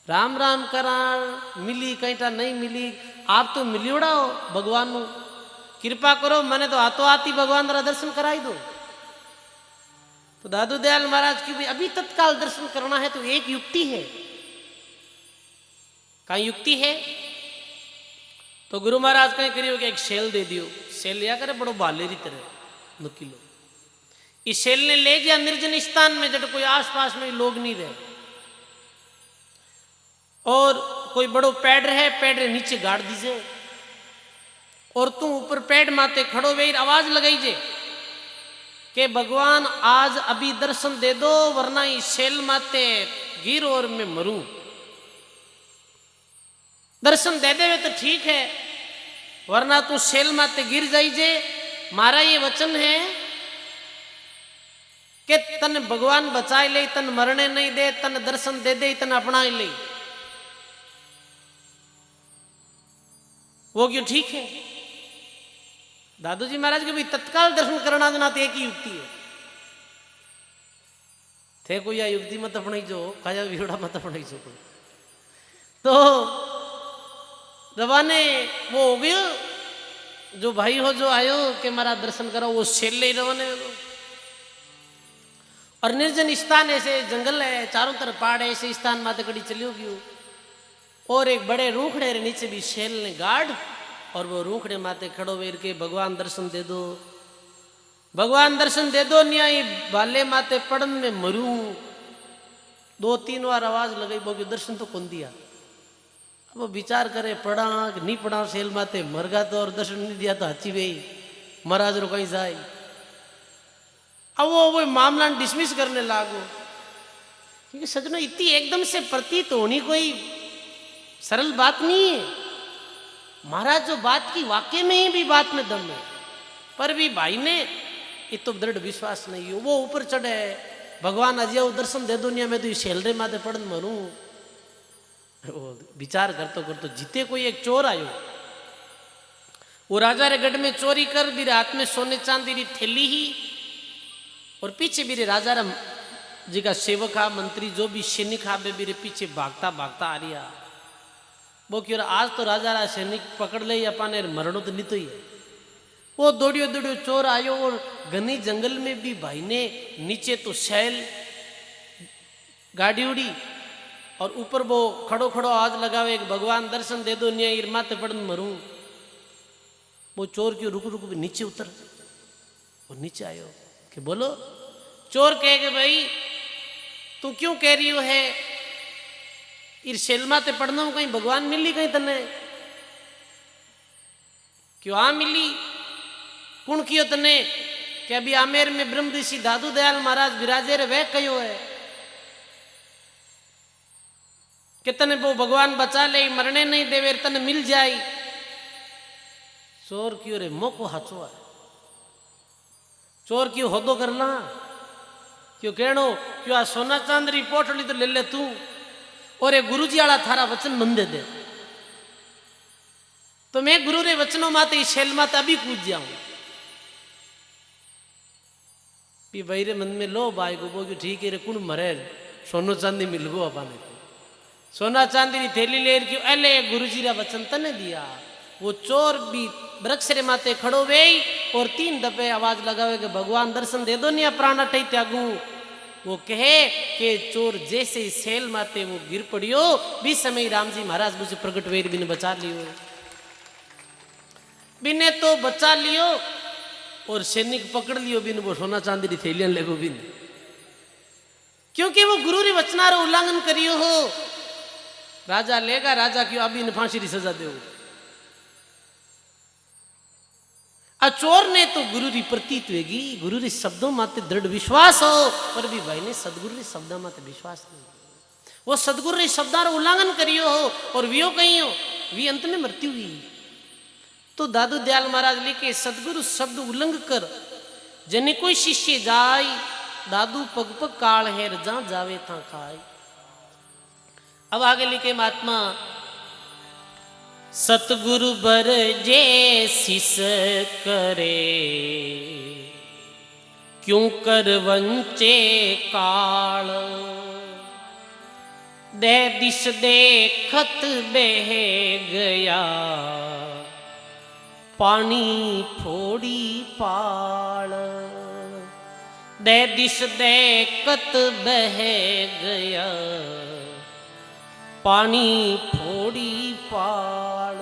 राम राम करा मिली कहीं नहीं मिली, आप तो मिलियोड़ा हो भगवान नु, कृपा करो मैंने तो हाथों हाथ ही भगवान रा दर्शन कराई दो। तो दादू दयाल महाराज की भी अभी तत्काल दर्शन करना है तो एक युक्ति है। कहीं युक्ति है? तो गुरु महाराज कहीं करियो कि एक सेल दे दियो, सेल लिया करे बड़ो बालेरी तरह नुकीलो। इस सेल ने ले गया निर्जन स्थान में जब कोई आसपास में लोग नहीं रहे, और कोई बड़ो पेड़ है, पेड़ रे नीचे गाड़ दीजिए, और तू ऊपर पेड़ माते खड़ो वे आवाज लगाई जे कि भगवान आज अभी दर्शन दे दो, वरना इस सेल माते गिर और मैं मरूं। दर्शन दे देवे तो ठीक है, वरना तू सेल माते गिर जाई जे। मारा ये वचन है कि तन भगवान बचाए ले, तन मरने नहीं दे, तन दर्शन दे दे, तन अपना ले। वो क्यों ठीक है? दादू जी महाराज के भी तत्काल दर्शन करना जो ना एक ही युक्ति है थे, कोई या युक्ति मत अपनी जो खाया विरोड़ा मत अपनी जो। तो रवाने वो हो गयो, जो भाई हो जो आयो कि मारा दर्शन करो, वो सेल ले रवाने हो। और निर्जन स्थान ऐसे जंगल है, चारों तरफ पहाड़ है, ऐसे स्थान माते कड़ी चलियो गयो, और एक बड़े रूखड़े रे नीचे भी शेल ने गाड़, और वो रूखड़े माते खड़ो वेर के भगवान दर्शन दे दो, भगवान दर्शन दे दो, न्याय बाले माते पड़न में मरूं। 2-3 बार आवाज लगाई, बोगी दर्शन तो कौन दिया। अब वो विचार करे पड़ा कि नहीं पड़ा, सेल माते मर गा तो, और दर्शन नहीं दिया तो हची गई महाराज रो कहीं जाए। अब वो मामला डिसमिस करने लागो, क्योंकि सजनो इतनी एकदम से प्रतीत होनी कोई सरल बात नहीं है। महाराज जो बात की वाकई में ही भी बात में दम है, पर भी भाई ने ये तो दृढ़ विश्वास नहीं हो, वो ऊपर चढ़े भगवान अजय दर्शन दे दुनिया में तो शेलरे माते पड़न मरूं। विचार करते करते जीते कोई एक चोर आयो, वो राजा रे गढ़ में चोरी कर भी हाथ में सोने चांदी री थैली ही, और पीछे भी राजा रा जी का सेवक हा, मंत्री जो भी सैनिक हा, मेरे पीछे भागता भागता आ रिया। वो क्यों आज तो राजा रा सैनिक पकड़ ले अपने मरणों तो नहीं तो ही है। वो दौड़ियो दौड़ियो चोर आयो, और घनी जंगल में भी भाई ने नीचे तो शैल गाड़ी उड़ी, और ऊपर वो खड़ो खड़ो आवाज लगावे एक भगवान दर्शन दे दो, न्याय इरमाते पड़न मरूं। वो चोर क्यों रुक रुक नीचे उतर, और नीचे आयो कि बोलो। चोर कहे कि भाई तू क्यों कह रही हो है, इर शेलमा ते पढ़ने में कहीं भगवान मिली कहीं तने, क्यों आ मिली कुण कियो तने, कि अभी आमेर में ब्रह्म ऋषि दादू दयाल महाराज विराजे रे वह कयो है कि तने वो भगवान बचा ले, मरने नहीं देवे, तने मिल जाए। चोर क्यों रे मोको हाचो है, चोर क्यों होदो करना, क्यों कहनो क्यों आ सोना चांदरी पोटली तो ले ले तू, और ये गुरु जी आला थारा वचन मन दे दे, तो मैं गुरु रे वचनों माते शैल माते अभी कूद जाऊं। भी भाई रे मन में लो भाई को बोगी ठीक है रे, कुण मरे सोनो चांदी मिल गो अपने, सोना चांदी री थैली ले क्यों अले गुरु जी रा वचन तने दिया। वो चोर भी वृक्ष रे माते खड़ो वे, और 3 दफे आवाज लगावे कि भगवान दर्शन दे दो नहीं प्राण अटई त्यागू। वो कहे कि चोर जैसे ही सेल माते वो गिर पड़ियो, भी समय राम जी महाराज मुझे प्रकट वेर बिन बचा लियो, बिने तो बचा लियो और सैनिक पकड़ लियो बिन वो सोना चांदी री थैलियां लेगो बिन, क्योंकि वो गुरु री वचना रो उल्लंघन करियो हो। राजा लेगा, राजा क्यों अभी ने फांसी री सजा दे। चोर ने तो गुरु री प्रतीत वेगी, गुरु री शब्दों माते दृढ़ विश्वास हो, पर भी भाई ने सदगुरु री शब्दों माते विश्वास नहीं, वो सदगुरु री शब्दा रो उल्लंघन करियो हो और वियो कहीं हो, वी अंत में मृत्यु हुई। तो दादू दयाल महाराज लिखे सदगुरु शब्द उल्लंघ कर जने कोई शिष्य जाय, दादू पग पग काल है जा जावे था खाए। अब आगे लिखे महात्मा सतगुरु बर जे शिष करे, क्यों कर वंचे काल, दे दिश देखत बह गया, पानी फोड़ी पाल, दे दिश देखत बह गया, पानी फोड़ी पाल।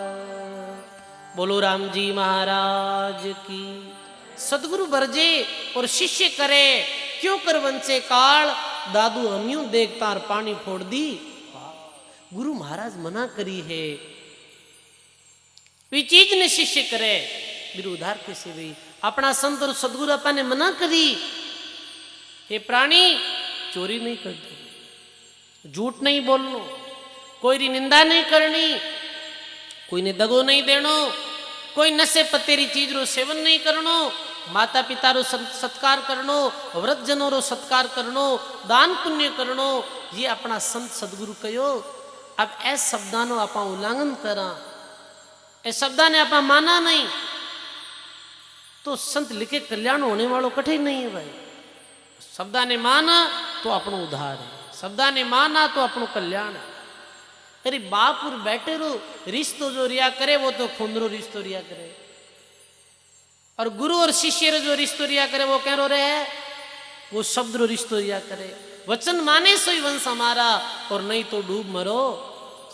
बोलो राम जी महाराज की। सदगुरु बरजे और शिष्य करे, क्यों कर वंचे काल, दादू हम यूं देखता और पानी फोड़ दी। गुरु महाराज मना करी है, वी चीज ने शिष्य करे बिरु उधार कैसे भी। अपना संत और सदगुरु अपा ने मना करी, हे प्राणी चोरी नहीं करते, झूठ नहीं बोलनो, कोई री निंदा नहीं करनी, कोई ने दगो नहीं देनो, कोई नशे पत्तेरी चीज रो सेवन नहीं करनो, माता पिता रो सत्कार करनो, वृद्धजनों रो सत्कार करनो, दान पुण्य करनो, ये अपना संत सदगुरु कहो। अब ऐस शब्दा नो आपा उल्लंघन करा, ए शब्दा ने आपा माना नहीं, तो संत लिखे कल्याण होने वालों कठिन नहीं है भाई। शब्दा ने माना तो अपनो उद्धार है, शब्दा ने माना तो अपनो कल्याण है। अरे बाप और बैठे रो रिश्तो जो रिया करे वो तो खुंदरो रिश्तो रिया करे, और गुरु और शिष्य रो जो रिश्तो रिया करे वो कह रो रहे है, वो शब्द रो रिश्तो रिया करे। वचन माने सोई वंश हमारा, और नहीं तो डूब मरो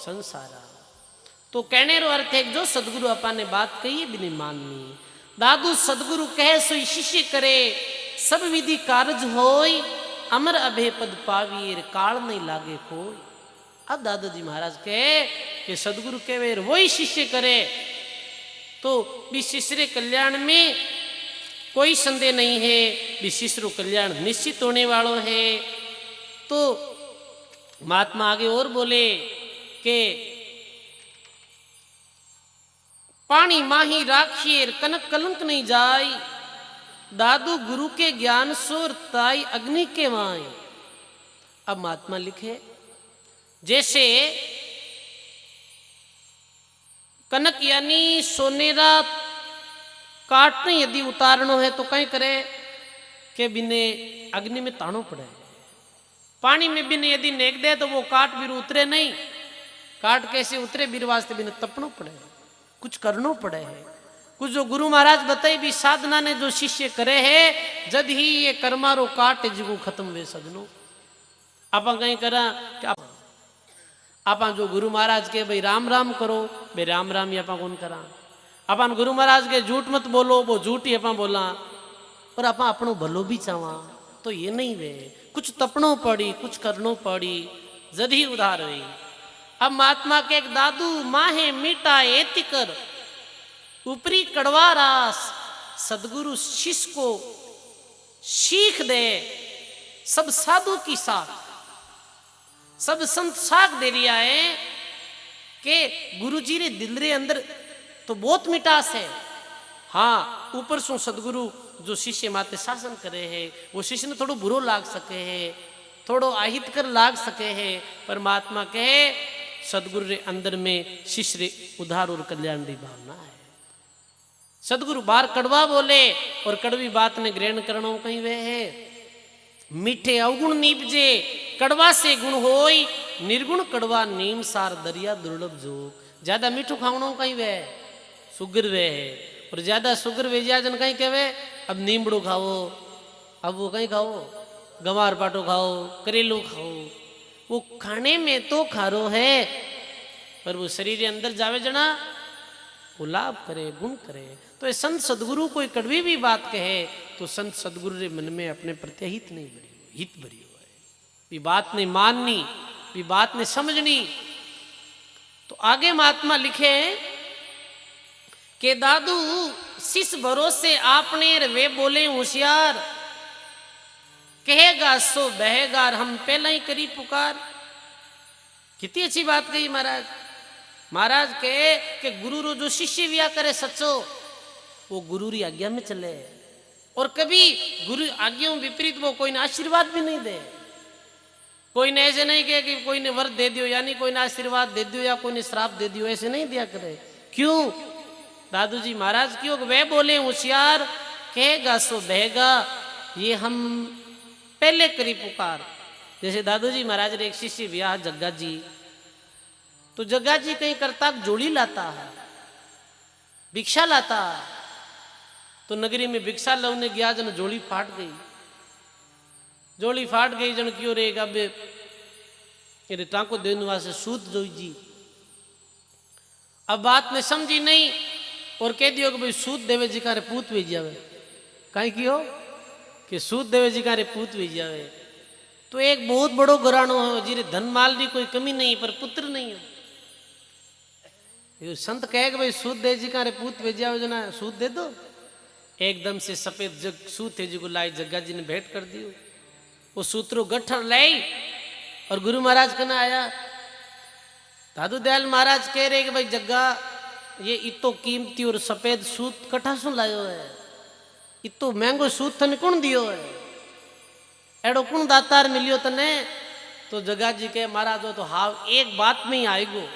संसारा। तो कहने रो अर्थ है जो सदगुरु अपा ने बात कही भी नहीं माननी। दादू सदगुरु कहे सोई शिष्य करे, सब विधि कारज होय, अमर अभय पद पावीर, काल नहीं लागे कोई। अब दादाजी महाराज कहे कि सदगुरु कहे वही शिष्य करे, तो भी शिष्य कल्याण में कोई संदेह नहीं है, भी शिष्य कल्याण निश्चित होने वालों है। तो महात्मा आगे और बोले कि पानी माही राखिए कनक कलंक नहीं जाय, दादू गुरु के ज्ञान सोर ताई अग्नि के माए। अब महात्मा लिखे जैसे कनक यानी सोनेरा काटने यदि उतारनो है तो कहीं करे कि बिने अग्नि में तानो पड़े, पानी में बिने यदि नेक दे तो वो काट बिर उतरे नहीं, काट कैसे उतरे बिर वास्ते बिने तपनो पड़े, कुछ करनो पड़े है। कुछ जो गुरु महाराज बताई भी साधना ने जो शिष्य करे है, जद ही ये कर्मारो काट जीवो खत्म वे सजनो। आप कहीं करा कि आप जो गुरु महाराज के भाई राम राम करो, भाई राम राम ही आप कौन करा। अपन गुरु महाराज के झूठ मत बोलो, वो झूठ ही अपन बोला, और आप अपनो भलो भी चावा, तो ये नहीं वे कुछ तपनो पड़ी, कुछ करनो पड़ी, जद ही उधार हुई। अब महात्मा के एक दादू माहे मीठा एति कर, ऊपरी कड़वा रास सदगुरु शिष्य को सीख दे। सब साधु की साथ सब संत साख दे रिया है कि गुरु जी रे दिल रे अंदर तो बहुत मिठास है। हाँ, ऊपर सो सदगुरु जो शिष्य माते शासन करे है, वो शिष्य ने थोड़ो बुरो लाग सके है, थोड़ो आहित कर लाग सके है, परमात्मा कहे सदगुरु रे अंदर में शिष्य रे उद्धार और कल्याण की भावना है। सदगुरु बार कड़वा बोले और कड़वी बात ने ग्रहण करना कहीं वे है। मीठे अवगुण नीपजे कड़वा से गुण होय, निर्गुण कड़वा नीम सार दरिया दुर्लभ जोग। ज्यादा मीठो खावणो कहीं वे सुगर वे है, और ज्यादा शुगर वेजिया जन कहीं कहवे अब नींबड़ू खाओ, अब वो कहीं खाओ गंवार पाटो खाओ, करेलू खाओ। वो खाने में तो खारो है, पर वो शरीर के अंदर जावे जना वो लाभ करे, गुण करे। तो ये संत सदगुरु कोई कड़वी भी बात कहे तो संत सदगुरु रे मन में अपने प्रत्यहित नहीं भरी हो, हित भरी हो है। भी बात नहीं माननी, भी बात नहीं समझनी। तो आगे महात्मा लिखे कि दादू शिष भरोसे आपने वे बोले होशियार, कहेगा सो बहेगा हम पहला ही करी पुकार। कितनी अच्छी बात कही महाराज। महाराज कहे कि गुरु रो जो शिष्य विया करे सच्चो वो गुरु री आज्ञा में चले, और कभी गुरु आज्ञा में विपरीत वो कोई ने आशीर्वाद भी नहीं दे। कोई ने ऐसे नहीं कहे कि कोई ने वर दे दियो, यानी कोई ने आशीर्वाद दे दियो या कोई ने श्राप दे दियो, ऐसे नहीं दिया करे। क्यों दादू जी महाराज क्यों? वे बोले होशियार, कहेगा सो बहेगा ये हम पहले करी पुकार। जैसे दादू जी महाराज रे एक शिष्य विवाह जग्गा जी, तो जग्गा जी कहीं करता जोड़ी लाता है, भिक्षा लाता है। तो नगरी में भिक्षा लवने गया जन जोड़ी फाट गई, जोड़ी फाट गई जन क्यों रहेगा बे ये टांको देने वास्ते सूत जोई जी। अब बात ने समझी नहीं और कह दियो कि भाई सूत देवे जी का रे पूत भेज जावे। कहीं क्यों कि सूत देवे जी का रे पूत भेज जावे। तो एक बहुत बड़ो घरानो है जिरे धन माल की कोई कमी नहीं पर पुत्र नहीं है। संत कहे कि भाई सूत दे जी का रे पूत भेज जावे जना सूत दे दो। एकदम से सफेद जग सूत है जी को लाई जग्गा जी ने भेंट कर दियो। वो सूत्रो गठर लाई और गुरु महाराज कहना आया। दादू दयाल महाराज कह रहे कि भाई जग्गा ये इतो कीमती और सफेद सूत कठा सु लायो है, इतो महंगो सूत थने कौन दियो है, एडो कौन दातार मिलियो तने। तो जग्गा जी के महाराज हो तो हाव एक बात में ही आएगो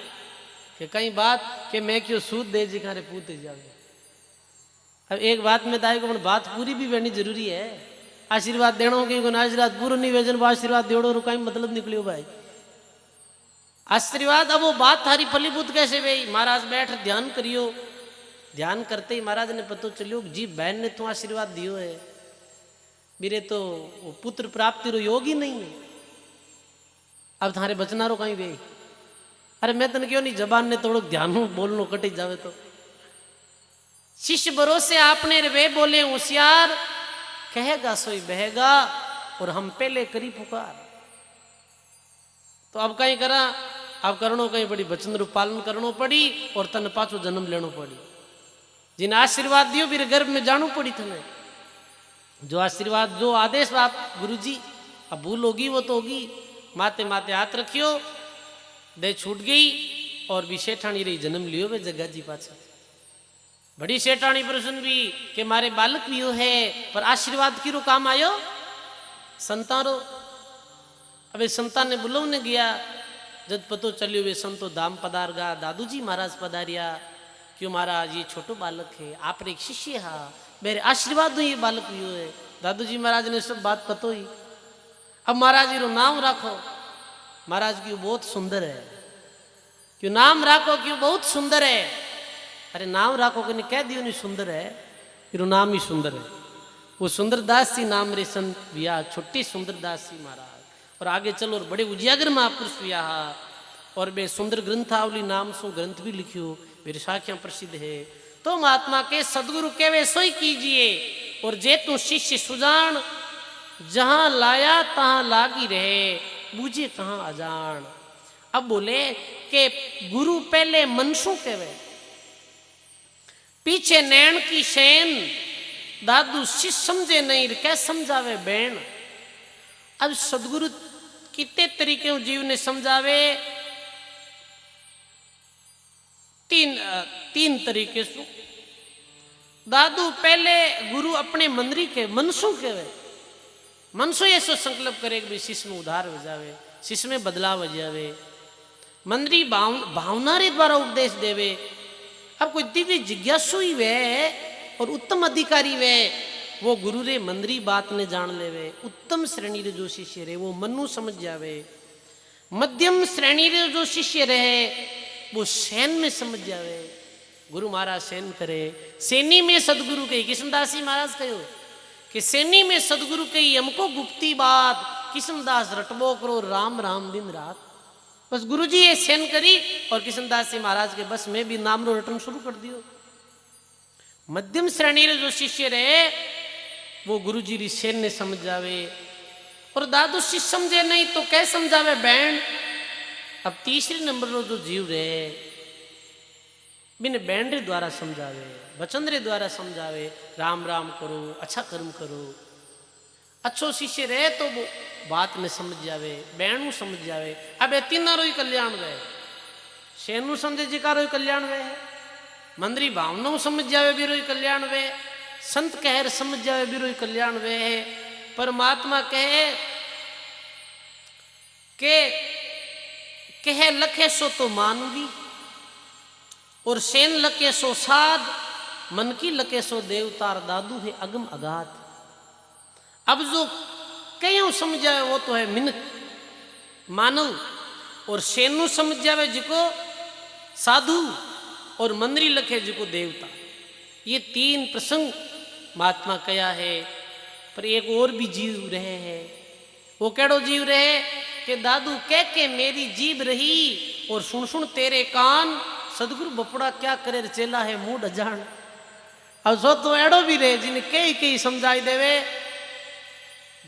कि कई बात कि मैं क्यों सूत दे जी खारे पूते जावे। अब एक बात में तो आएगो पर बात पूरी भी बनी जरूरी है। आशीर्वाद देना कि आशीर्वाद पूरा नहीं वेजन आशीर्वाद देड़ो कहीं मतलब निकलियो भाई आशीर्वाद। अब वो बात थारी फलीभूत कैसे भाई? महाराज बैठ ध्यान करियो। ध्यान करते ही महाराज ने पता चलियो जी बहन ने तो आशीर्वाद दियो है, मेरे तो वो पुत्र प्राप्ति रो योग ही नहीं है। अब थारे बचना रो कहीं भाई। अरे मैं तने क्यों नहीं जबान ने थोड़ा ध्यान बोलनो कटी जावे। तो शिष्य भरोसे आपने वे बोले होशियार, कहेगा सोई बहेगा और हम पहले करी पुकार। तो अब कहीं करा अब करनो कहीं पड़ी वचन रू पालन करनो पड़ी और तन पाछो जन्म लेनो पड़ी। जिन आशीर्वाद दियो फिर गर्भ में जानो पड़ी तने। जो आशीर्वाद जो आदेश आप गुरु जी अब भूल होगी वो तो होगी। माते माते हाथ रखियो दे छूट गई और भी सेठानी रही जन्म लियो वे जग्गा जी पाछा। बड़ी सेठानी प्रश्न भी कि मारे बालक भी है पर आशीर्वाद की रो काम आयो संतारो। अबे संतान ने बुलाने गया जब पतो चलियो वे संतो धाम पधारगा। दादू जी महाराज पधारिया क्यों महाराज ये छोटो बालक है आप एक शिष्य है मेरे आशीर्वाद दो ये बालक भी है। दादू जी महाराज ने सब बात पतो ही। अब महाराज जी रो नाम राखो। महाराज क्यों बहुत सुंदर है, क्यों नाम राखो क्यों बहुत सुंदर है। अरे नाम राखो कि कह दियो नहीं सुंदर है, फिर नाम ही सुंदर है। वो सुंदरदास जी नाम रे संत विया छोटी सुंदरदास जी महाराज। और आगे चलो और बड़े उजियागर महापुरुष विया और बे सुंदर ग्रंथावली नाम सो ग्रंथ भी लिखियो मेरी साखियां प्रसिद्ध है। तो महात्मा के सदगुरु कहवे सोई कीजिए और जे तू शिष्य सुजान जहां लाया तहां लागी रहे बूझे कहां अजान। अब बोले कि गुरु पहले मनसू कहवे पीछे नैन की शैन। दादू शिष्य समझे नहीं क्या समझावे बैन। अब सदगुरु कितने तरीके जीव ने समझावे तीन तरीके से। दादू पहले गुरु अपने मंदरी के मनसू कहवे। मनसू ये सो संकल्प करे कि शिष्य में उधार हो जावे, शिष्य में बदलाव हो जावे। मंदरी भावना रे द्वारा उपदेश देवे। अब कोई दिव्य जिज्ञासु ही वे और उत्तम अधिकारी वे वो गुरु रे मंदरी बात ने जान लेवे। उत्तम श्रेणी रे जो शिष्य रहे वो मनु समझ जावे। मध्यम श्रेणी रे जो शिष्य रहे वो सैन में समझ जावे। गुरु महाराज सेन करे। सेनी में सदगुरु कही, कृष्णदास जी महाराज कहो कि सेनी में सदगुरु कही हमको गुप्ती बात, कृष्णदास रटबो करो राम राम दिन रात। बस गुरु जी ये सेन करी और कृष्णदास जी महाराज के बस में भी नाम रो रटन शुरू कर दियो। मध्यम श्रेणी रे जो शिष्य रहे वो गुरु जी री सेन ने समझ जावे, और दादू शिष्य समझे नहीं तो कैसे समझावे बैंड। अब तीसरे नंबर रो जो जीव रहे बिन बैंड रे द्वारा समझावे, वचन रे द्वारा समझावे, राम राम करो, अच्छा कर्म करो। अच्छो शिष्य रहे तो वो बात में समझ जावे, बैंड समझ जावे। अब ये तीनों ही कल्याण वे, सेनु समझे जिकारो ही कल्याण वे, मंदरी भावना समझ जावे बिरो ही कल्याण वे, संत कह समझ जावे बिरो ही कल्याण वे है। परमात्मा कहे के कह लखे सो तो मानवी, और सेन लके सो साध, मन की लके सो देवतार, दादू है अगम अगाध। अब जो कहीं समझ जाए वो तो है मिनक मानव, और सेनु समझ जावे जिको साधु, और मंदरी लखे जिको देवता। ये तीन प्रसंग महात्मा कया है। पर एक और भी जीव रहे हैं। वो केड़ो जीव रहे कि दादू कह के मेरी जीभ रही और सुन सुन तेरे कान, सदगुरु बपड़ा क्या करे चेला है मूड अजान। अब सो तो एड़ो भी रहे जिन्हें कई कई समझाई देवे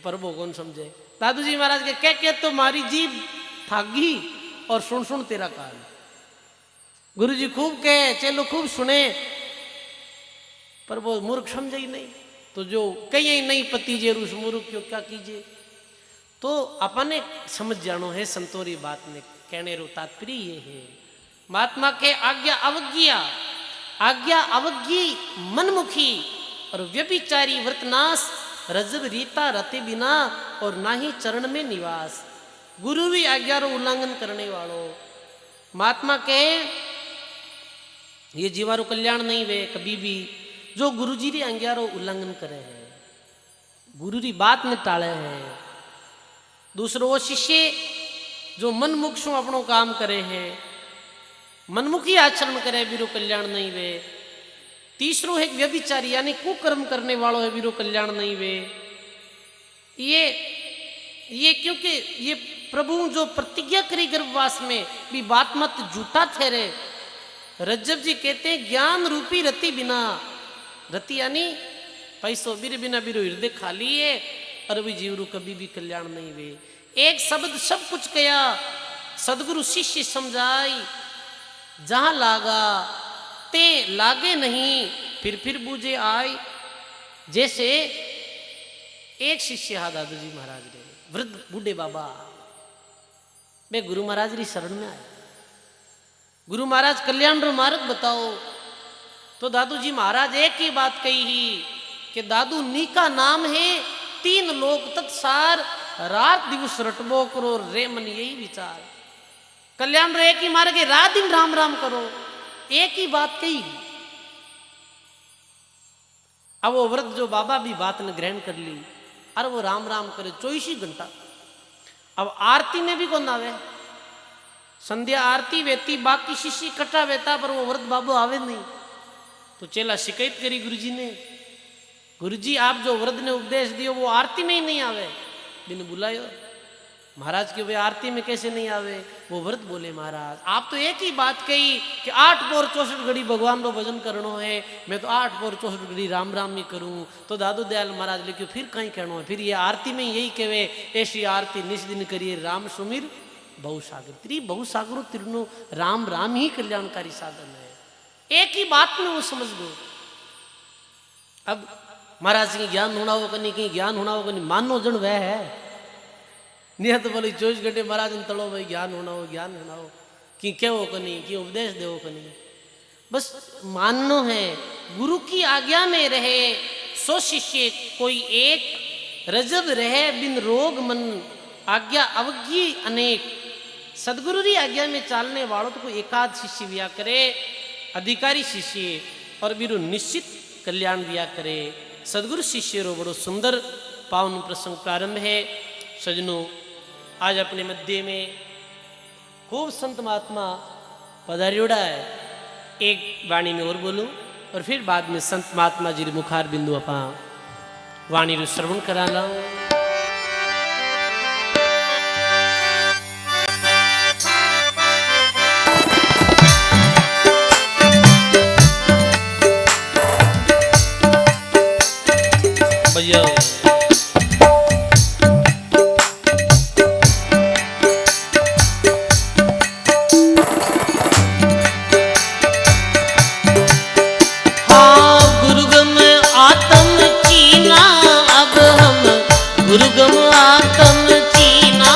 पर वो कौन समझे। दादू जी महाराज के कह के तो मारी जीभ थागी और सुन सुन तेरा कान। गुरु जी खूब कहे, चेलो खूब सुने, पर वो मूर्ख समझे ही नहीं। तो जो कहीं नहीं पति जे उस मूर्ख क्यों क्या कीजिए। तो अपने समझ जानो है संतोरी बात में कहने रो तात्पर्य ये है। महात्मा के आज्ञा अवज्ञा, आज्ञा अवज्ञी मनमुखी और व्यभिचारी व्रतनाश, रजब रीता रते बिना और ना ही चरण में निवास। गुरु भी आज्ञा रो उल्लंघन करने वालों। महात्मा कहे ये जीवारो कल्याण नहीं वे कभी भी जो गुरु जी री आज्ञा रो उल्लंघन करे है, गुरु री बात ने टाले है। दूसरो वो शिष्य जो मनमुख सु अपनो काम करे है, मनमुखी आचरण करे बिरो कल्याण नहीं वे। तीसरो है व्यभिचारी यानी कुकर्म करने वालों है बिरो कल्याण नहीं वे। ये क्योंकि ये प्रभु जो प्रतिज्ञा करी गर्भवास में भी बात मत झूठा ठहरे। रज्जब जी कहते हैं ज्ञान रूपी रति बिना, रति यानी पैसो बिर बिना बिरो हृदय खाली है और भी जीवरू कभी भी कल्याण नहीं वे। एक शब्द सब कुछ कया, सदगुरु शिष्य समझाई, जहां लागा ते लागे नहीं, फिर बूझे आई। जैसे एक शिष्य हा दादू जी महाराज रे, वृद्ध बूढ़े बाबा, वे गुरु महाराज री शरण में आए। गुरु महाराज कल्याण रो मार्ग बताओ। तो दादू जी महाराज एक ही बात कही ही कि दादू नी का नाम है तीन लोक तत्सार, रात दिवस रटबो करो रे मन यही विचार। कल्याण रो एक ही मार्ग है, रात दिन राम राम करो। एक ही बात कही। अब वो वृद्ध जो बाबा भी बात ने ग्रहण कर ली, अरे वो राम राम करे 24 घंटा। अब आरती में भी कौन आवे, संध्या आरती वेती, बाकी शिष्य इकट्ठा वेता, पर वो वृद्ध बाबू आवे नहीं। तो चेला शिकायत करी गुरु जी ने, गुरु जी आप जो वृद्ध ने उपदेश दियो वो आरती में ही नहीं आवे, बिन बुलायो। महाराज के वे आरती में कैसे नहीं आवे। वो वृद्ध बोले महाराज आप तो एक ही बात कही कि 8 पौर 64 घड़ी भगवान रो भजन करनो है, मैं तो 8 पौर 64 घड़ी राम राम ही करूं। तो दादू दयाल महाराज लिखियो फिर कहीं कहनो है, फिर ये आरती में यही कहे ऐसी आरती निस दिन करिए राम सुमिर बहुसागर। त्री बहुसागरो तिरनो राम राम ही कल्याणकारी साधन है। एक ही बात में वो समझ लो। अब महाराज की ज्ञान होना हो कहीं, कहीं ज्ञान होना हो कहीं, मानो जन वह है नहीं तो बोले 24 घंटे महाराज तड़ो भाई ज्ञान होना हो, ज्ञान होना हो कि क्या हो कनी, कि उपदेश दे हो कनी। बस माननो है गुरु की आज्ञा में रहे सो शिष्य कोई एक, रजब रहे बिन रोग मन, आज्ञा अवज्ञी अनेक। सदगुरु की आज्ञा में चालने वालों तो कोई एकाध शिष्य बिया करे, अधिकारी शिष्य और बिरु निश्चित कल्याण बिया करे। सदगुरु शिष्य रो बड़ो सुंदर पावन प्रसंग प्रारंभ है। सजनों आज अपने मध्य में खूब संत महात्मा पधारियोड़ा है। एक वाणी में और बोलूं और फिर बाद में संत महात्मा जी मुखार बिंदु अपा वाणी रू श्रवण करा लाऊं। भैया गुरुगम आत्म चीना,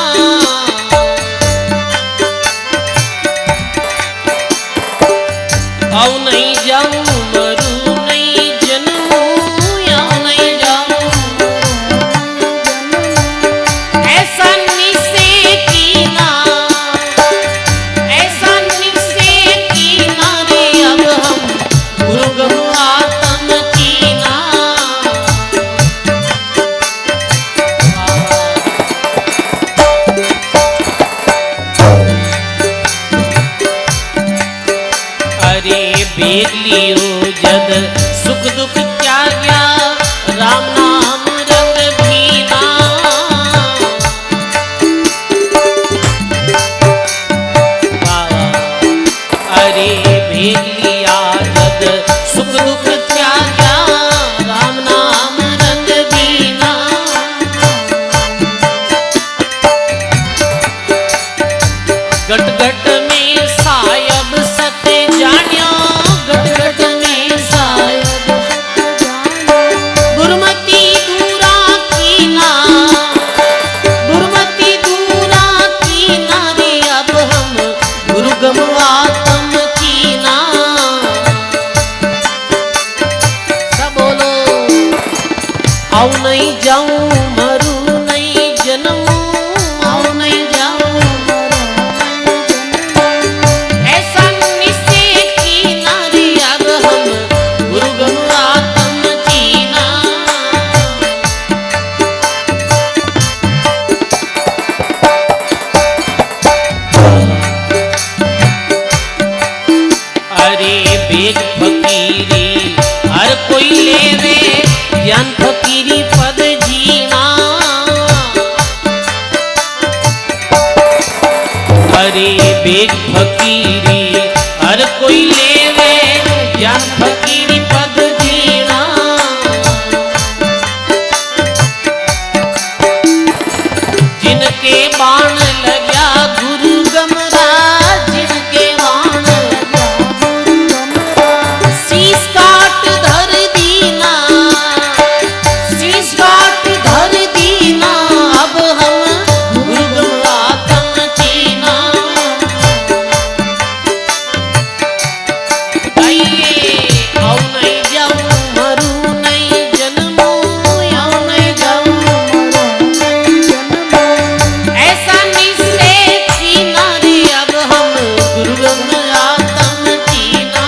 आऊ नहीं जाऊं मरू नहीं जन्मू, आऊ नहीं जाऊं ऐसा निश्चय कीना, ऐसा निश्चय कीना रे अब हम गुरुगम आत्म चीना। बेग लियो जद सुख दुख त्याग्या, राम नाम रंग भीना। अरे बेग लिया जद सुख दुख त्याग्या, राम नाम रंग भीना। गट गट में सायब सत्य जान्या, गुरुमति दूरा कीना, गुरुमति दूरा कीना रे अब हम गुरुगम आत्म चीना। सब बोलो आऊ नहीं जाऊं मरू नहीं जन्मू, आऊ नहीं जाऊं ऐसा निश्चय कीना रे अब हम गुरुगम आत्म चीना। अरे बेग फकीरी हर कोई लेवे, ज्ञान फकीरी पद जीना। अरे बेग फकीरी हर कोई लेवे, ज्ञान फकीरी पद जीना। जिनके बाण लग्या गुरु गमरा, जिनके बाण शीश काट धर दीना, शीश काट धर दीना अब हम गुरुगम आत्म चीना। आऊ नहीं जाऊं मरू नहीं जन्मू, आऊ नहीं जाऊं ऐसा निश्चय कीना रे अब हम गुरुगम आत्म चीना।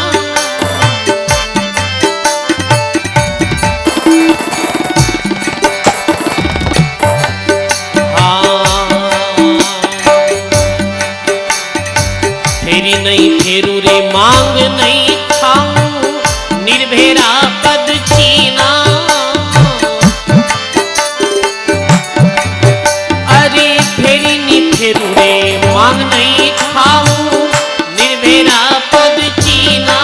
फेरी नहीं फेरू रे मांग नहीं खाऊं, निर्भेरा पद चीना। अरे फेरी नहीं फेरू रे मांग नहीं खाऊं, निर्भेरा पद चीना।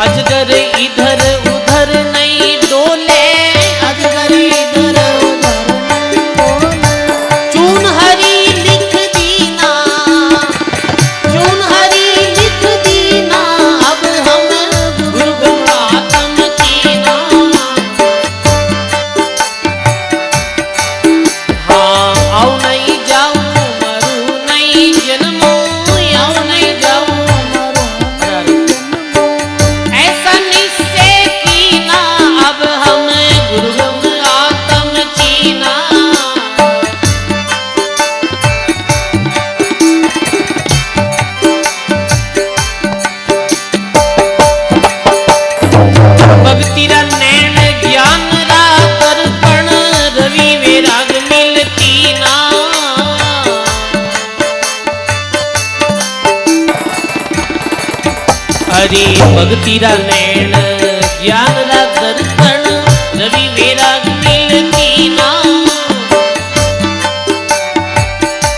अजगर इधर उधर नहीं डोले, अजगर इधर उधर नहीं डोले। चून हरी लिख दीना, चून हरी लिख दीना हरि भक्ति रा नैन ज्ञान रा दर्पण रवि वैराग मिलती ना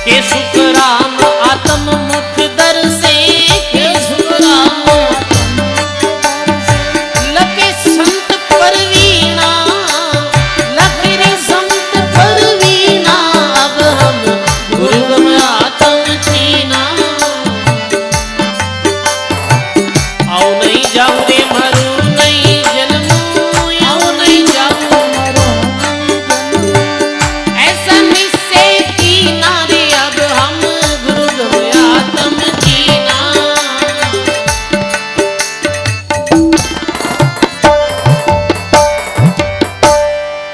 के सुख राम आत्म मुख दर्शे के सुख राम लखे संत परवीना लखे रे संत परवीना अब हम गुरु गम आत्म चीना आओ नहीं जाऊं रे मरू नहीं जन्मू आओ नहीं जाऊं ऐसा निश्चय कीना रे अब हम गुरु गम आत्म चीना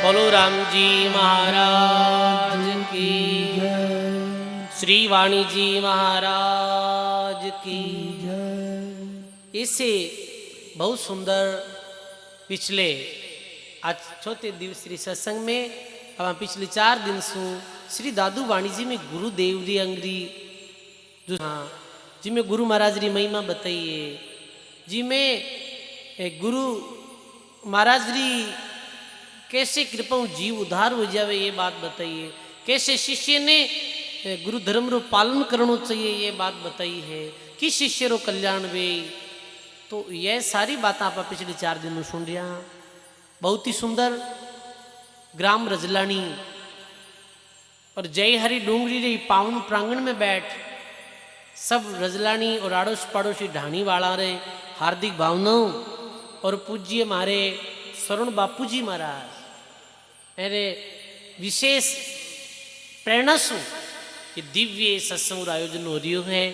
बोलो राम जी महाराज की श्री वाणी जी महाराज की इसे बहुत सुंदर पिछले आज चौथे दिवसीय सत्संग में अब पिछले 4 दिन सु श्री दादू वाणी जी में गुरुदेव री अंग्री जो हाँ जी में गुरु महाराज री महिमा बताइए जी में गुरु महाराज री कैसे कृपा जीव उद्धार हो जावे ये बात बताइए कैसे शिष्य ने गुरु धर्म रो पालन करना चाहिए ये बात बताई है कि शिष्य रो कल्याण वे तो यह सारी बातें आप पिछले 4 दिन में सुन रहा बहुत ही सुंदर ग्राम रजलानी और जय हरि डूंगरी रे पावन प्रांगण में बैठ सब रजलानी और आड़ोस पड़ोसी ढाणी वाला रे हार्दिक भावनाओं और पूज्य मारे शरण बापू जी महाराज अरे विशेष प्रेरणा से ये दिव्य सत्संग आयोजन हो रही है।